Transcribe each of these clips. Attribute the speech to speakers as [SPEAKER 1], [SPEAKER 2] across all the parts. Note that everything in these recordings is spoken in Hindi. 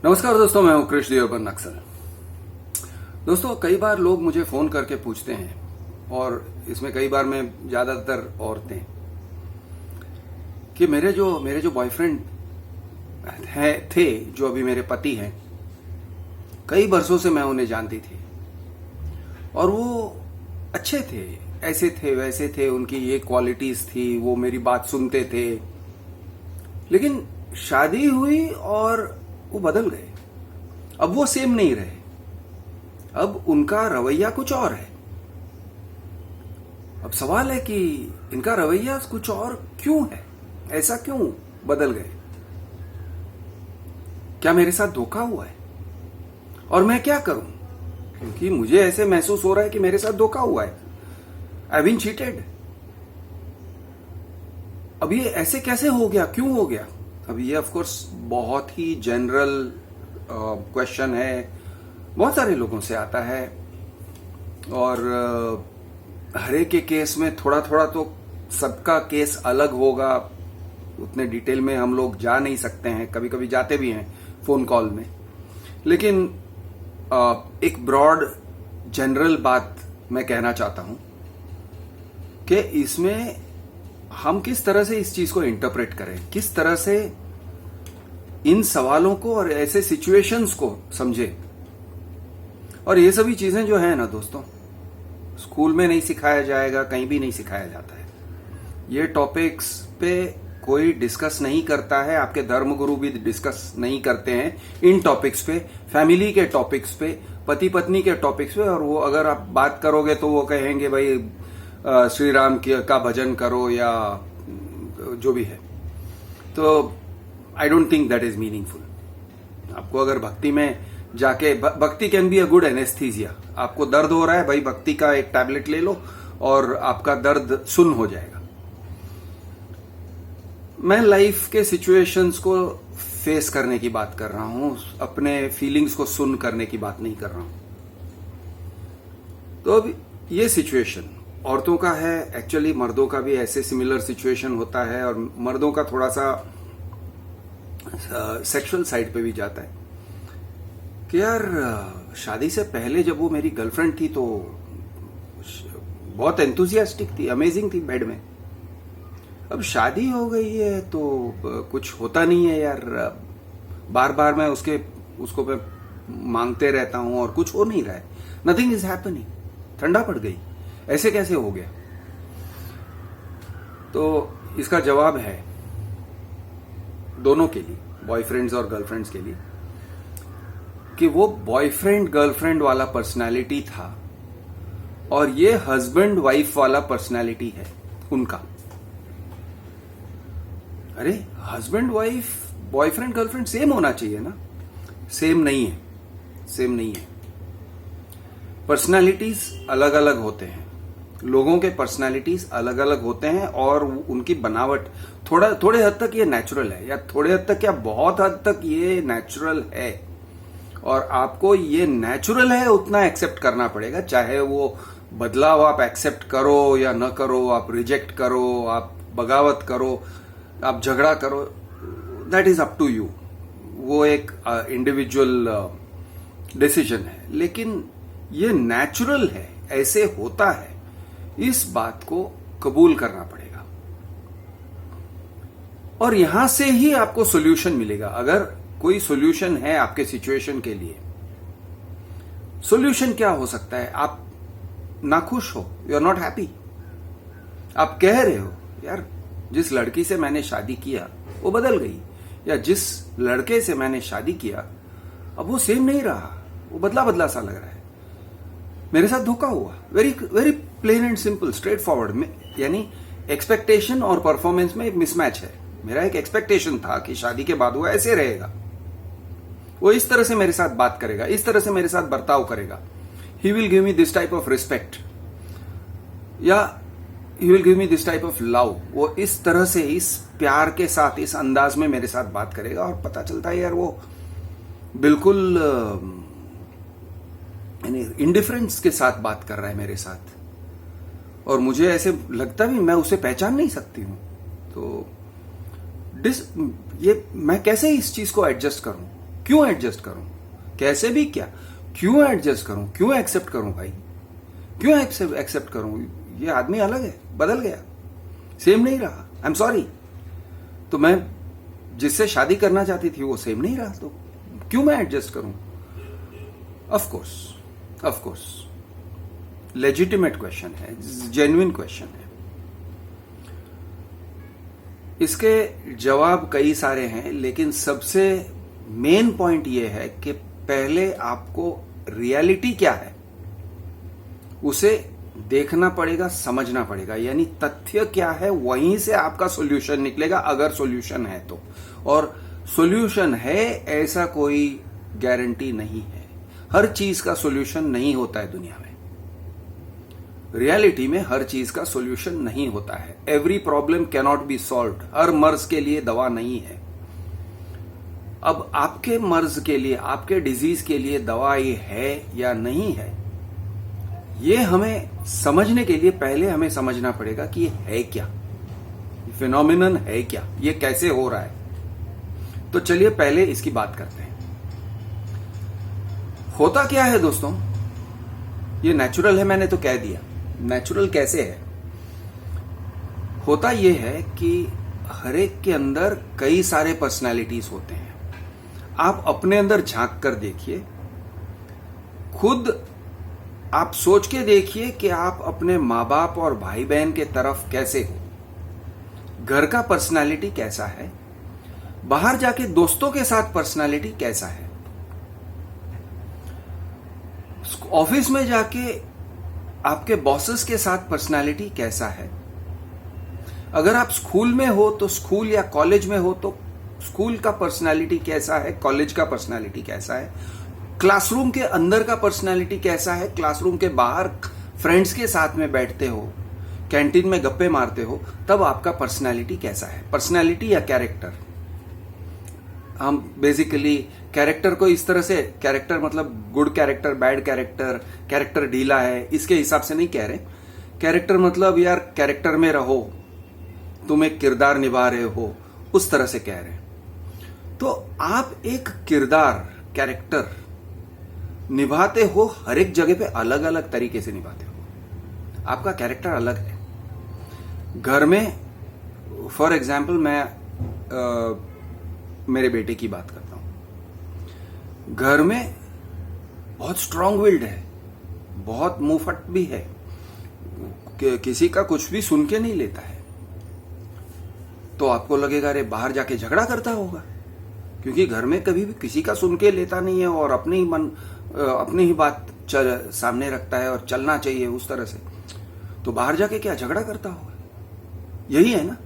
[SPEAKER 1] नमस्कार दोस्तों, मैं हूं कृष्ण देवबन नक्सल। दोस्तों, कई बार लोग मुझे फोन करके पूछते हैं, और इसमें कई बार में ज्यादातर औरतें, कि मेरे जो बॉयफ्रेंड थे, जो अभी मेरे पति हैं, कई बरसों से मैं उन्हें जानती थी और वो अच्छे थे, ऐसे थे वैसे थे, उनकी ये क्वालिटीज थी, वो मेरी बात सुनते थे। लेकिन शादी हुई और वो बदल गए। अब वो सेम नहीं रहे, अब उनका रवैया कुछ और है। अब सवाल है कि इनका रवैया कुछ और क्यों है, ऐसा क्यों बदल गए? क्या मेरे साथ धोखा हुआ है? और मैं क्या करूं? क्योंकि मुझे ऐसे महसूस हो रहा है कि मेरे साथ धोखा हुआ है। I been cheated. अब ये ऐसे कैसे हो गया, क्यों हो गया? अब ये ऑफ कोर्स बहुत ही जनरल क्वेश्चन है, बहुत सारे लोगों से आता है, और हर एक के केस में थोड़ा थोड़ा तो सबका केस अलग होगा। उतने डिटेल में हम लोग जा नहीं सकते हैं, कभी कभी जाते भी हैं फोन कॉल में। लेकिन एक ब्रॉड जनरल बात मैं कहना चाहता हूं कि इसमें हम किस तरह से इस चीज को इंटरप्रेट करें, किस तरह से इन सवालों को और ऐसे सिचुएशंस को समझें। और ये सभी चीजें जो है ना दोस्तों, स्कूल में नहीं सिखाया जाएगा, कहीं भी नहीं सिखाया जाता है। ये टॉपिक्स पे कोई डिस्कस नहीं करता है, आपके धर्मगुरु भी डिस्कस नहीं करते हैं इन टॉपिक्स पे, फैमिली के टॉपिक्स पे, पति पत्नी के टॉपिक्स पे। और वो अगर आप बात करोगे तो वो कहेंगे भाई श्री राम का भजन करो या जो भी है। तो I don't think that is meaningful. आपको अगर भक्ति में जाके, भक्ति can be a good anaesthesia. आपको दर्द हो रहा है भाई, भक्ति का एक टैबलेट ले लो और आपका दर्द सुन्न हो जाएगा। मैं लाइफ के सिचुएशंस को फेस करने की बात कर रहा हूं, अपने फीलिंग्स को सुन करने की बात नहीं कर रहा हूं। तो अब ये सिचुएशन औरतों का है, एक्चुअली मर्दों का भी ऐसे सिमिलर सिचुएशन होता है, और मर्दों का थोड़ा सा सेक्सुअल साइड पे भी जाता है कि यार शादी से पहले जब वो मेरी गर्लफ्रेंड थी तो बहुत एंथुजियास्टिक थी, अमेजिंग थी बेड में। अब शादी हो गई है तो कुछ होता नहीं है यार, बार बार मैं उसको मैं मांगते रहता हूं और कुछ हो नहीं रहा है, नथिंग इज हैपनिंग। ठंडा पड़ गई, ऐसे कैसे हो गया? तो इसका जवाब है दोनों के लिए, बॉयफ्रेंड्स और गर्लफ्रेंड्स के लिए, कि वो बॉयफ्रेंड गर्लफ्रेंड वाला पर्सनालिटी था और ये हस्बैंड वाइफ वाला पर्सनालिटी है उनका। अरे husband wife, boyfriend girlfriend same होना चाहिए ना? सेम नहीं है, सेम नहीं है। पर्सनालिटीज अलग अलग होते हैं, लोगों के पर्सनालिटीज अलग अलग होते हैं, और उनकी बनावट थोड़े हद तक ये नेचुरल है, या थोड़े हद तक क्या बहुत हद तक ये नेचुरल है। और आपको ये नेचुरल है उतना एक्सेप्ट करना पड़ेगा, चाहे वो बदलाव आप एक्सेप्ट करो या न करो, आप रिजेक्ट करो, आप बगावत करो, आप झगड़ा करो, that is up to you. वो एक इंडिविजुअल डिसीजन है। लेकिन ये नेचुरल है, ऐसे होता है, इस बात को कबूल करना पड़ेगा। और यहां से ही आपको सॉल्यूशन मिलेगा। अगर कोई सॉल्यूशन है आपके सिचुएशन के लिए, सॉल्यूशन क्या हो सकता है? आप नाखुश हो, यू आर नॉट हैप्पी, आप कह रहे हो यार जिस लड़की से मैंने शादी किया वो बदल गई, या जिस लड़के से मैंने शादी किया अब वो सेम नहीं रहा, वो बदला बदला सा लग रहा है, मेरे साथ धोखा हुआ। Very very plain and simple, straight forward में। यानी एक्सपेक्टेशन और परफॉर्मेंस में एक मिसमैच है। मेरा एक एक्सपेक्टेशन था कि शादी के बाद वो ऐसे रहेगा, वो इस तरह से मेरे साथ बात करेगा, इस तरह से मेरे साथ बर्ताव करेगा, he will give me this type of respect, या he will give me this type of love. वो इस तरह से, इस प्यार के साथ, इस अंदाज में मेरे साथ बात करेगा। और पता चलता है यार वो बिल्कुल इंडिफरेंस के साथ बात कर रहा है मेरे साथ, और मुझे ऐसे लगता भी मैं उसे पहचान नहीं सकती हूं। तो ये मैं कैसे इस चीज को एडजस्ट करूं, क्यों एडजस्ट करूं? कैसे भी क्या? क्यों एडजस्ट करूं? क्यों एक्सेप्ट करूं भाई? क्यों एक्सेप्ट करूं? ये आदमी अलग है, बदल गया, सेम नहीं रहा। I am sorry. तो मैं जिससे शादी करना चाहती थी वो सेम नहीं रहा, तो क्यों मैं एडजस्ट करूं? ऑफ कोर्स लेजिटिमेट क्वेश्चन है, जेन्युइन क्वेश्चन है। इसके जवाब कई सारे हैं, लेकिन सबसे मेन पॉइंट ये है कि पहले आपको रियलिटी क्या है उसे देखना पड़ेगा, समझना पड़ेगा। यानी तथ्य क्या है, वहीं से आपका सॉल्यूशन निकलेगा, अगर सॉल्यूशन है तो। और सॉल्यूशन है ऐसा कोई गारंटी नहीं है। हर चीज का सॉल्यूशन नहीं होता है दुनिया में। रियलिटी में हर चीज का सॉल्यूशन नहीं होता है। Every problem cannot be solved. हर मर्ज के लिए दवा नहीं है। अब आपके मर्ज के लिए, आपके डिजीज के लिए दवाई है या नहीं है, ये हमें समझने के लिए पहले हमें समझना पड़ेगा कि ये है क्या, फिनोमिनन है क्या, ये कैसे हो रहा है। तो चलिए पहले इसकी बात करते हैं। होता क्या है दोस्तों, ये नेचुरल है, मैंने तो कह दिया। नेचुरल कैसे है? होता यह है कि हर एक के अंदर कई सारे पर्सनालिटीज होते हैं। आप अपने अंदर झांक कर देखिए, खुद आप सोच के देखिए कि आप अपने माँ बाप और भाई बहन के तरफ कैसे हो, घर का पर्सनालिटी कैसा है, बाहर जाके दोस्तों के साथ पर्सनालिटी कैसा है, ऑफिस में जाके आपके बॉसेस के साथ पर्सनालिटी कैसा है। अगर आप स्कूल में हो तो स्कूल या कॉलेज में हो तो स्कूल का पर्सनालिटी कैसा है, कॉलेज का पर्सनालिटी कैसा है, क्लासरूम के अंदर का पर्सनालिटी कैसा है, क्लासरूम के बाहर फ्रेंड्स के साथ में बैठते हो, कैंटीन में गप्पे मारते हो, तब आपका पर्सनालिटी कैसा है। पर्सनालिटी या कैरेक्टर, हम बेसिकली कैरेक्टर को इस तरह से, कैरेक्टर मतलब good character, bad character, character ढीला है, इसके हिसाब से नहीं कह रहे। कैरेक्टर मतलब यार कैरेक्टर में रहो, तुम एक किरदार निभा रहे हो, उस तरह से कह रहे हैं। तो आप एक किरदार, कैरेक्टर निभाते हो, हर एक जगह पे अलग अलग तरीके से निभाते हो। आपका कैरेक्टर अलग है। घर में फॉर एग्जाम्पल मैं मेरे बेटे की बात करता हूं। घर में बहुत स्ट्रांग विल्ड है, बहुत मुंहफट भी है, किसी का कुछ भी सुन के नहीं लेता है। तो आपको लगेगा अरे बाहर जाके झगड़ा करता होगा, क्योंकि घर में कभी भी किसी का सुन के लेता नहीं है और अपनी ही बात सामने रखता है और चलना चाहिए उस तरह से। तो बाहर जाके क्या झगड़ा करता होगा, यही है ना।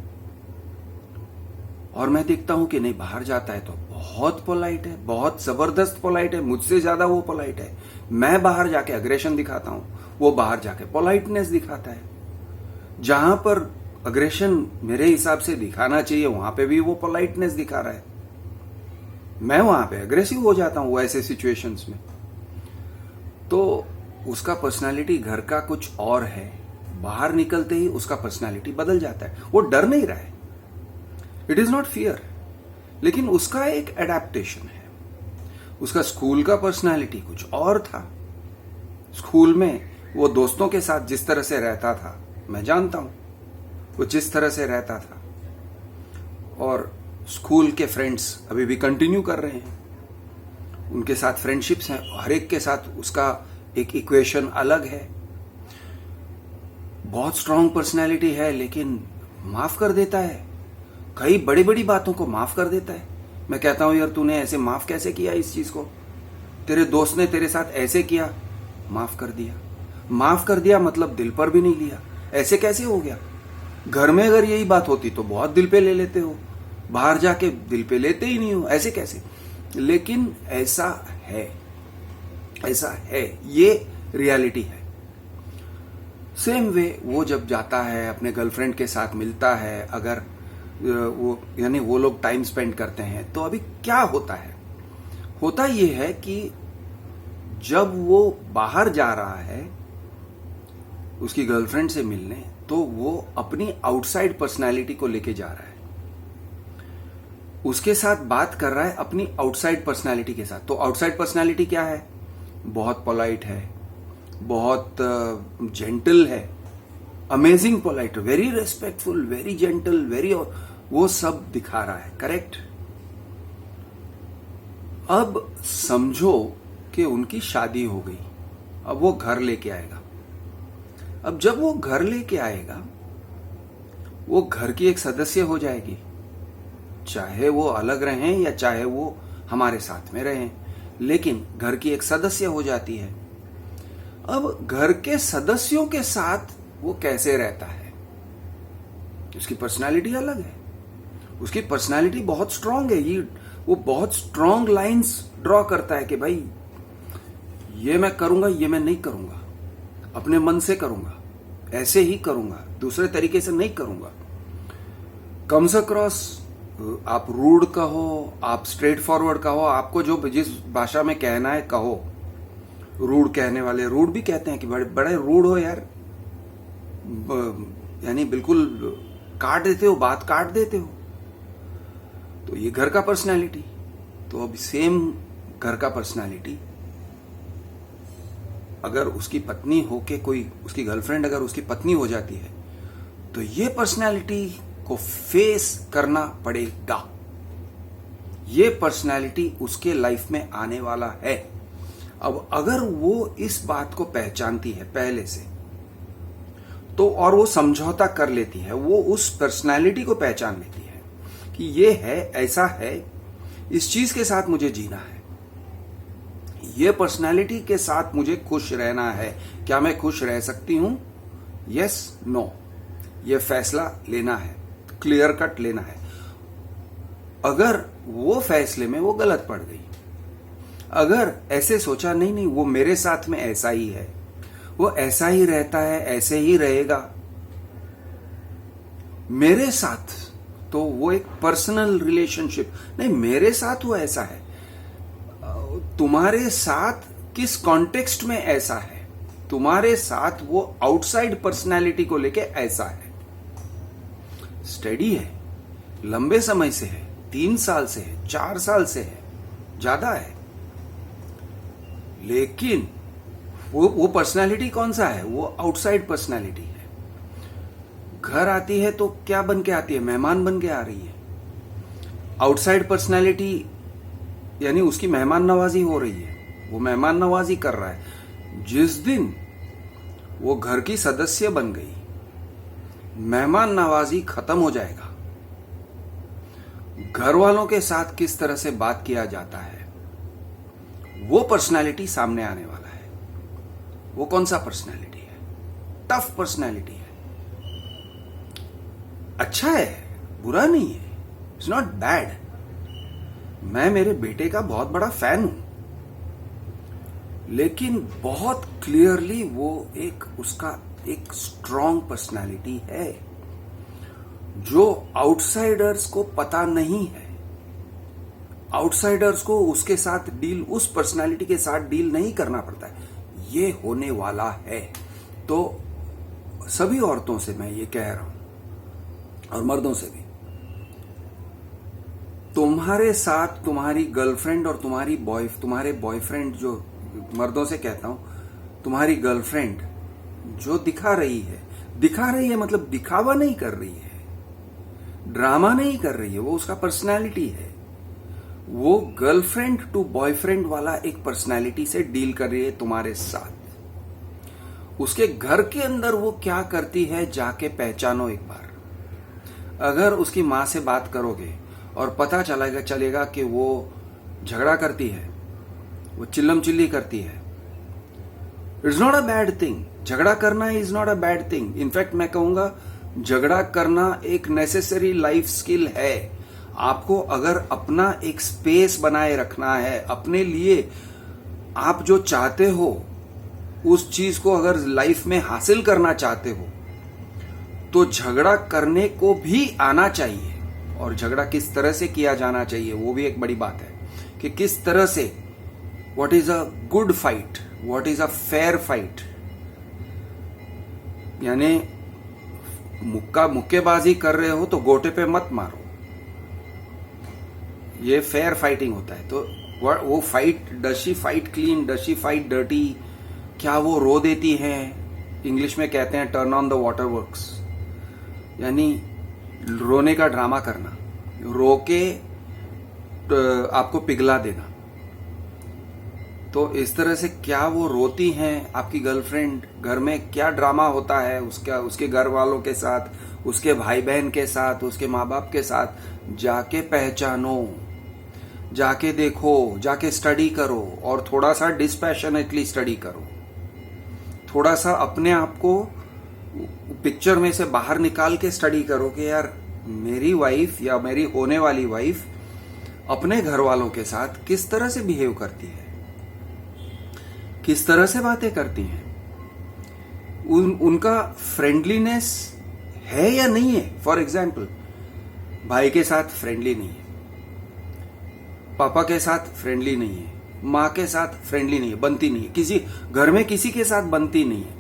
[SPEAKER 1] और मैं देखता हूं कि नहीं, बाहर जाता है तो बहुत पोलाइट है, बहुत जबरदस्त पोलाइट है, मुझसे ज्यादा वो पोलाइट है। मैं बाहर जाके अग्रेशन दिखाता हूं, वो बाहर जाके पोलाइटनेस दिखाता है। जहां पर अग्रेशन मेरे हिसाब से दिखाना चाहिए, वहां पे भी वो पोलाइटनेस दिखा रहा है। मैं वहां पे अग्रेसिव हो जाता हूं ऐसे सिचुएशंस में। तो उसका पर्सनालिटी घर का कुछ और है, बाहर निकलते ही उसका पर्सनालिटी बदल जाता है। वो डर नहीं रहा है, इट इज नॉट फियर, लेकिन उसका एक एडेप्टेशन है। उसका स्कूल का पर्सनालिटी कुछ और था। स्कूल में वो दोस्तों के साथ जिस तरह से रहता था, मैं जानता हूं वो जिस तरह से रहता था, और स्कूल के फ्रेंड्स अभी भी कंटिन्यू कर रहे हैं, उनके साथ फ्रेंडशिप्स हैं, हर एक के साथ उसका एक इक्वेशन अलग है। बहुत स्ट्रांग पर्सनैलिटी है, लेकिन माफ कर देता है, कई बड़ी बड़ी बातों को माफ कर देता है। मैं कहता हूं यार तूने ऐसे माफ कैसे किया इस चीज को, तेरे दोस्त ने तेरे साथ ऐसे किया, माफ कर दिया। माफ कर दिया मतलब दिल पर भी नहीं लिया, ऐसे कैसे हो गया। घर में अगर यही बात होती तो बहुत दिल पे ले लेते हो, बाहर जाके दिल पे लेते ही नहीं हो, ऐसे कैसे। लेकिन ऐसा है, ऐसा है, ये रियलिटी है। सेम वे वो जब जाता है अपने गर्लफ्रेंड के साथ मिलता है, अगर वो यानी वो लोग टाइम स्पेंड करते हैं, तो अभी क्या होता है, होता ये है कि जब वो बाहर जा रहा है उसकी गर्लफ्रेंड से मिलने, तो वो अपनी आउटसाइड पर्सनालिटी को लेके जा रहा है। उसके साथ बात कर रहा है अपनी आउटसाइड पर्सनालिटी के साथ। तो आउटसाइड पर्सनालिटी क्या है? बहुत पोलाइट है, बहुत जेंटल है, amazing polite, very respectful, very gentle, very, वो सब दिखा रहा है। करेक्ट? अब समझो कि उनकी शादी हो गई, अब वो घर लेके आएगा। अब जब वो घर लेके आएगा, वो घर की एक सदस्य हो जाएगी, चाहे वो अलग रहें या चाहे वो हमारे साथ में रहें, लेकिन घर की एक सदस्य हो जाती है। अब घर के सदस्यों के साथ वो कैसे रहता है? उसकी पर्सनालिटी अलग है, उसकी पर्सनालिटी बहुत स्ट्रांग है। वो बहुत स्ट्रांग लाइंस ड्रॉ करता है कि भाई ये मैं करूंगा, ये मैं नहीं करूंगा, अपने मन से करूंगा, ऐसे ही करूंगा, दूसरे तरीके से नहीं करूंगा। कम्स अक्रॉस, आप रूड कहो, आप स्ट्रेट फॉरवर्ड कहो, आपको जो जिस भाषा में कहना है कहो। रूड कहने वाले रूड भी कहते हैं कि बड़े बड़े रूड हो यार, यानी बिल्कुल काट देते हो, बात काट देते हो। तो ये घर का पर्सनालिटी। तो अब सेम घर का पर्सनालिटी अगर उसकी पत्नी होके कोई, उसकी गर्लफ्रेंड अगर उसकी पत्नी हो जाती है, तो ये पर्सनालिटी को फेस करना पड़ेगा। ये पर्सनालिटी उसके लाइफ में आने वाला है। अब अगर वो इस बात को पहचानती है पहले से, तो और वो समझौता कर लेती है, वो उस पर्सनालिटी को पहचान लेती है कि ये है, ऐसा है, इस चीज के साथ मुझे जीना है, ये पर्सनालिटी के साथ मुझे खुश रहना है। क्या मैं खुश रह सकती हूं? यस, नो, ये फैसला लेना है, क्लियर कट लेना है। अगर वो फैसले में वो गलत पड़ गई, अगर ऐसे सोचा नहीं नहीं वो मेरे साथ में ऐसा ही है, वो ऐसा ही रहता है, ऐसे ही रहेगा मेरे साथ, तो वो एक पर्सनल रिलेशनशिप नहीं, मेरे साथ वो ऐसा है, तुम्हारे साथ किस कॉन्टेक्स्ट में ऐसा है, तुम्हारे साथ वो आउटसाइड पर्सनालिटी को लेके ऐसा है, स्टडी है, लंबे समय से है, 3 साल से है, 4 साल से है, ज्यादा है, लेकिन वो पर्सनालिटी कौन सा है? वो आउटसाइड पर्सनालिटी है। घर आती है तो क्या बन के आती है? मेहमान बन के आ रही है। आउटसाइड पर्सनालिटी यानी उसकी मेहमान नवाजी हो रही है, वो मेहमान नवाजी कर रहा है। जिस दिन वो घर की सदस्य बन गई, मेहमान नवाजी खत्म हो जाएगा। घर वालों के साथ किस तरह से बात किया जाता है, वो पर्सनालिटी सामने आने वाला है। वो कौन सा पर्सनालिटी है? टफ पर्सनालिटी है। अच्छा है, बुरा नहीं है, इट्स नॉट बैड। मैं मेरे बेटे का बहुत बड़ा फैन हूं, लेकिन बहुत क्लियरली वो उसका एक स्ट्रॉन्ग पर्सनालिटी है जो आउटसाइडर्स को पता नहीं है। आउटसाइडर्स को उसके साथ डील, उस पर्सनालिटी के साथ डील नहीं करना पड़ता है। ये होने वाला है। तो सभी औरतों से मैं ये कह रहा हूं और मर्दों से भी, तुम्हारे साथ तुम्हारी गर्लफ्रेंड और तुम्हारे बॉयफ्रेंड, जो मर्दों से कहता हूं, तुम्हारी गर्लफ्रेंड जो दिखा रही है मतलब दिखावा नहीं कर रही है, ड्रामा नहीं कर रही है, वो उसका पर्सनालिटी है। वो गर्लफ्रेंड टू बॉयफ्रेंड वाला एक पर्सनालिटी से डील कर रही है तुम्हारे साथ। उसके घर के अंदर वो क्या करती है जाके पहचानो एक बार। अगर उसकी मां से बात करोगे और पता चलेगा कि वो झगड़ा करती है, वो चिल्लम चिल्ली करती है, it's not a bad thing. झगड़ा करना is not a bad thing. In fact मैं कहूंगा झगड़ा करना एक नेसेसरी लाइफ स्किल है। आपको अगर अपना एक स्पेस बनाए रखना है, अपने लिए आप जो चाहते हो उस चीज को अगर लाइफ में हासिल करना चाहते हो, तो झगड़ा करने को भी आना चाहिए। और झगड़ा किस तरह से किया जाना चाहिए वो भी एक बड़ी बात है कि किस तरह से, what is a good fight, what is a fair fight. यानी मुक्केबाजी कर रहे हो तो गोटे पे मत मारो, ये फेयर फाइटिंग होता है। तो वो fight, does she fight clean, does she fight dirty, क्या वो रो देती है? इंग्लिश में कहते हैं turn on the water works, यानी रोने का ड्रामा करना, रो के आपको पिघला देना। तो इस तरह से क्या वो रोती हैं आपकी गर्लफ्रेंड? घर में क्या ड्रामा होता है उसका, उसके घर वालों के साथ, उसके भाई बहन के साथ, उसके माँ बाप के साथ? जाके पहचानो, जाके देखो, जाके स्टडी करो, और थोड़ा सा डिस्पैशनेटली स्टडी करो। थोड़ा सा अपने आप को पिक्चर में से बाहर निकाल के स्टडी करो कि यार मेरी वाइफ या मेरी होने वाली वाइफ अपने घर वालों के साथ किस तरह से बिहेव करती है, किस तरह से बातें करती हैं, उनका फ्रेंडलीनेस है या नहीं है। फॉर एग्जाम्पल, भाई के साथ फ्रेंडली नहीं है, पापा के साथ फ्रेंडली नहीं है, माँ के साथ फ्रेंडली नहीं है, बनती नहीं है, किसी घर में किसी के साथ बनती नहीं है,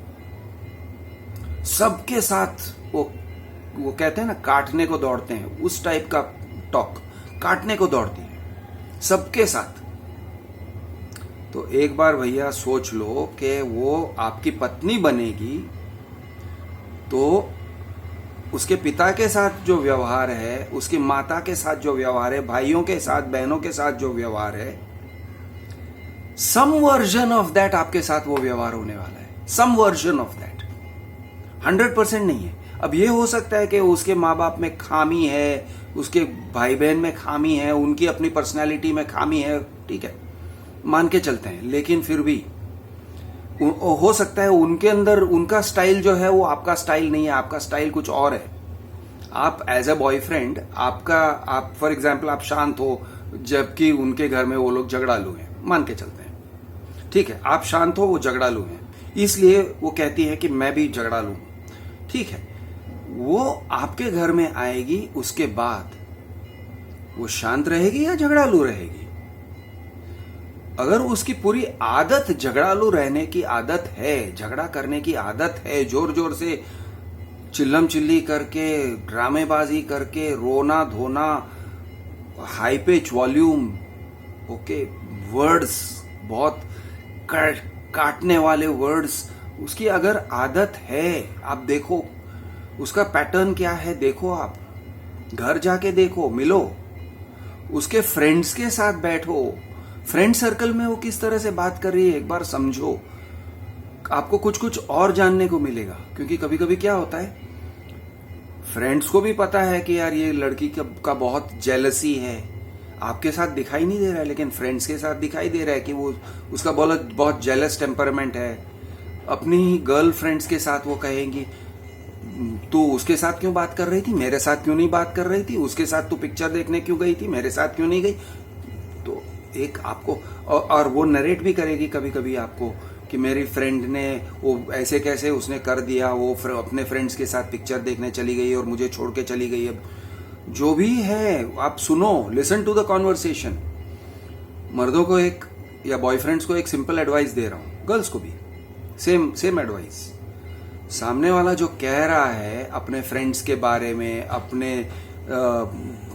[SPEAKER 1] सबके साथ वो कहते हैं ना काटने को दौड़ते हैं, उस टाइप का टॉक, काटने को दौड़ती है सबके साथ। तो एक बार भैया सोच लो कि वो आपकी पत्नी बनेगी तो उसके पिता के साथ जो व्यवहार है, उसकी माता के साथ जो व्यवहार है, भाइयों के साथ, बहनों के साथ जो व्यवहार है, सम वर्जन ऑफ दैट आपके साथ वो व्यवहार होने वाला है। सम वर्जन ऑफ दैट, 100% नहीं है। अब ये हो सकता है कि उसके माँ बाप में खामी है, उसके भाई बहन में खामी है, उनकी अपनी पर्सनैलिटी में खामी है, ठीक है, मान के चलते हैं। लेकिन फिर भी हो सकता है उनके अंदर उनका स्टाइल जो है वो आपका स्टाइल नहीं है, आपका स्टाइल कुछ और है। आप एज अ बॉयफ्रेंड, आप फॉर एग्जाम्पल आप शांत हो, जबकि उनके घर में वो लोग झगड़ालू हैं, मान के चलते हैं, ठीक है, आप शांत हो, वो झगड़ालू हैं, इसलिए वो कहती है कि मैं भी झगड़ालू, ठीक है। वो आपके घर में आएगी, उसके बाद वो शांत रहेगी या झगड़ालू रहेगी? अगर उसकी पूरी आदत झगड़ालू रहने की आदत है, झगड़ा करने की आदत है, जोर जोर से चिल्लम चिल्ली करके, ड्रामेबाजी करके, रोना धोना, high pitch volume, okay, words बहुत काटने वाले वर्ड्स, उसकी अगर आदत है, आप देखो उसका पैटर्न क्या है, देखो, आप घर जाके देखो, मिलो, उसके फ्रेंड्स के साथ बैठो, फ्रेंड सर्कल में वो किस तरह से बात कर रही है एक बार समझो, आपको कुछ कुछ और जानने को मिलेगा। क्योंकि कभी कभी क्या होता है, फ्रेंड्स को भी पता है कि यार ये लड़की का बहुत जेलसी है, आपके साथ दिखाई नहीं दे रहा है, लेकिन फ्रेंड्स के साथ दिखाई दे रहा है कि वो उसका बहुत जेलस टेम्परामेंट है। अपनी गर्ल फ्रेंड्स के साथ वो कहेंगी तू उसके साथ क्यों बात कर रही थी, मेरे साथ क्यों नहीं बात कर रही थी, उसके साथ तू पिक्चर देखने क्यों गई थी, मेरे साथ क्यों नहीं गई। तो एक आपको और वो नरेट भी करेगी कभी कभी आपको कि मेरी फ्रेंड ने वो ऐसे कैसे उसने कर दिया, वो अपने फ्रेंड्स के साथ पिक्चर देखने चली गई और मुझे छोड़ के चली गई। अब जो भी है आप सुनो, लिसन टू द कॉन्वर्सेशन। मर्दों को एक या बॉयफ्रेंड्स को एक सिंपल एडवाइस दे रहा हूं, गर्ल्स को भी सेम एडवाइस। सामने वाला जो कह रहा है अपने फ्रेंड्स के बारे में,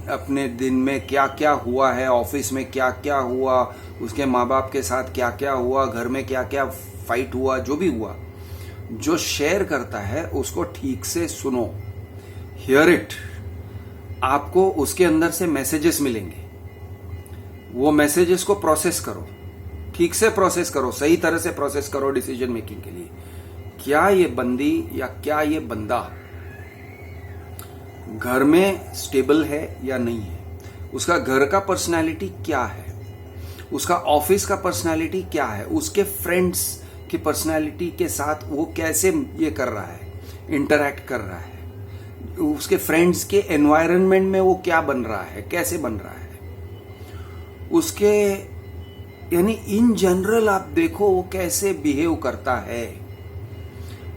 [SPEAKER 1] अपने दिन में क्या क्या हुआ है, ऑफिस में क्या क्या हुआ, उसके माँ बाप के साथ क्या क्या हुआ, घर में क्या क्या फाइट हुआ, जो भी हुआ, जो शेयर करता है उसको ठीक से सुनो, हियर इट। आपको उसके अंदर से मैसेजेस मिलेंगे, वो मैसेजेस को प्रोसेस करो, ठीक से प्रोसेस करो, सही तरह से प्रोसेस करो डिसीजन मेकिंग के लिए। क्या ये बंदी या क्या ये बंदा घर में स्टेबल है या नहीं है, उसका घर का पर्सनालिटी क्या है, उसका ऑफिस का पर्सनालिटी क्या है, उसके फ्रेंड्स की पर्सनालिटी के साथ वो कैसे ये कर रहा है, इंटरैक्ट कर रहा है, उसके फ्रेंड्स के एनवायरनमेंट में वो क्या बन रहा है, कैसे बन रहा है, उसके यानी इन जनरल आप देखो वो कैसे बिहेव करता है,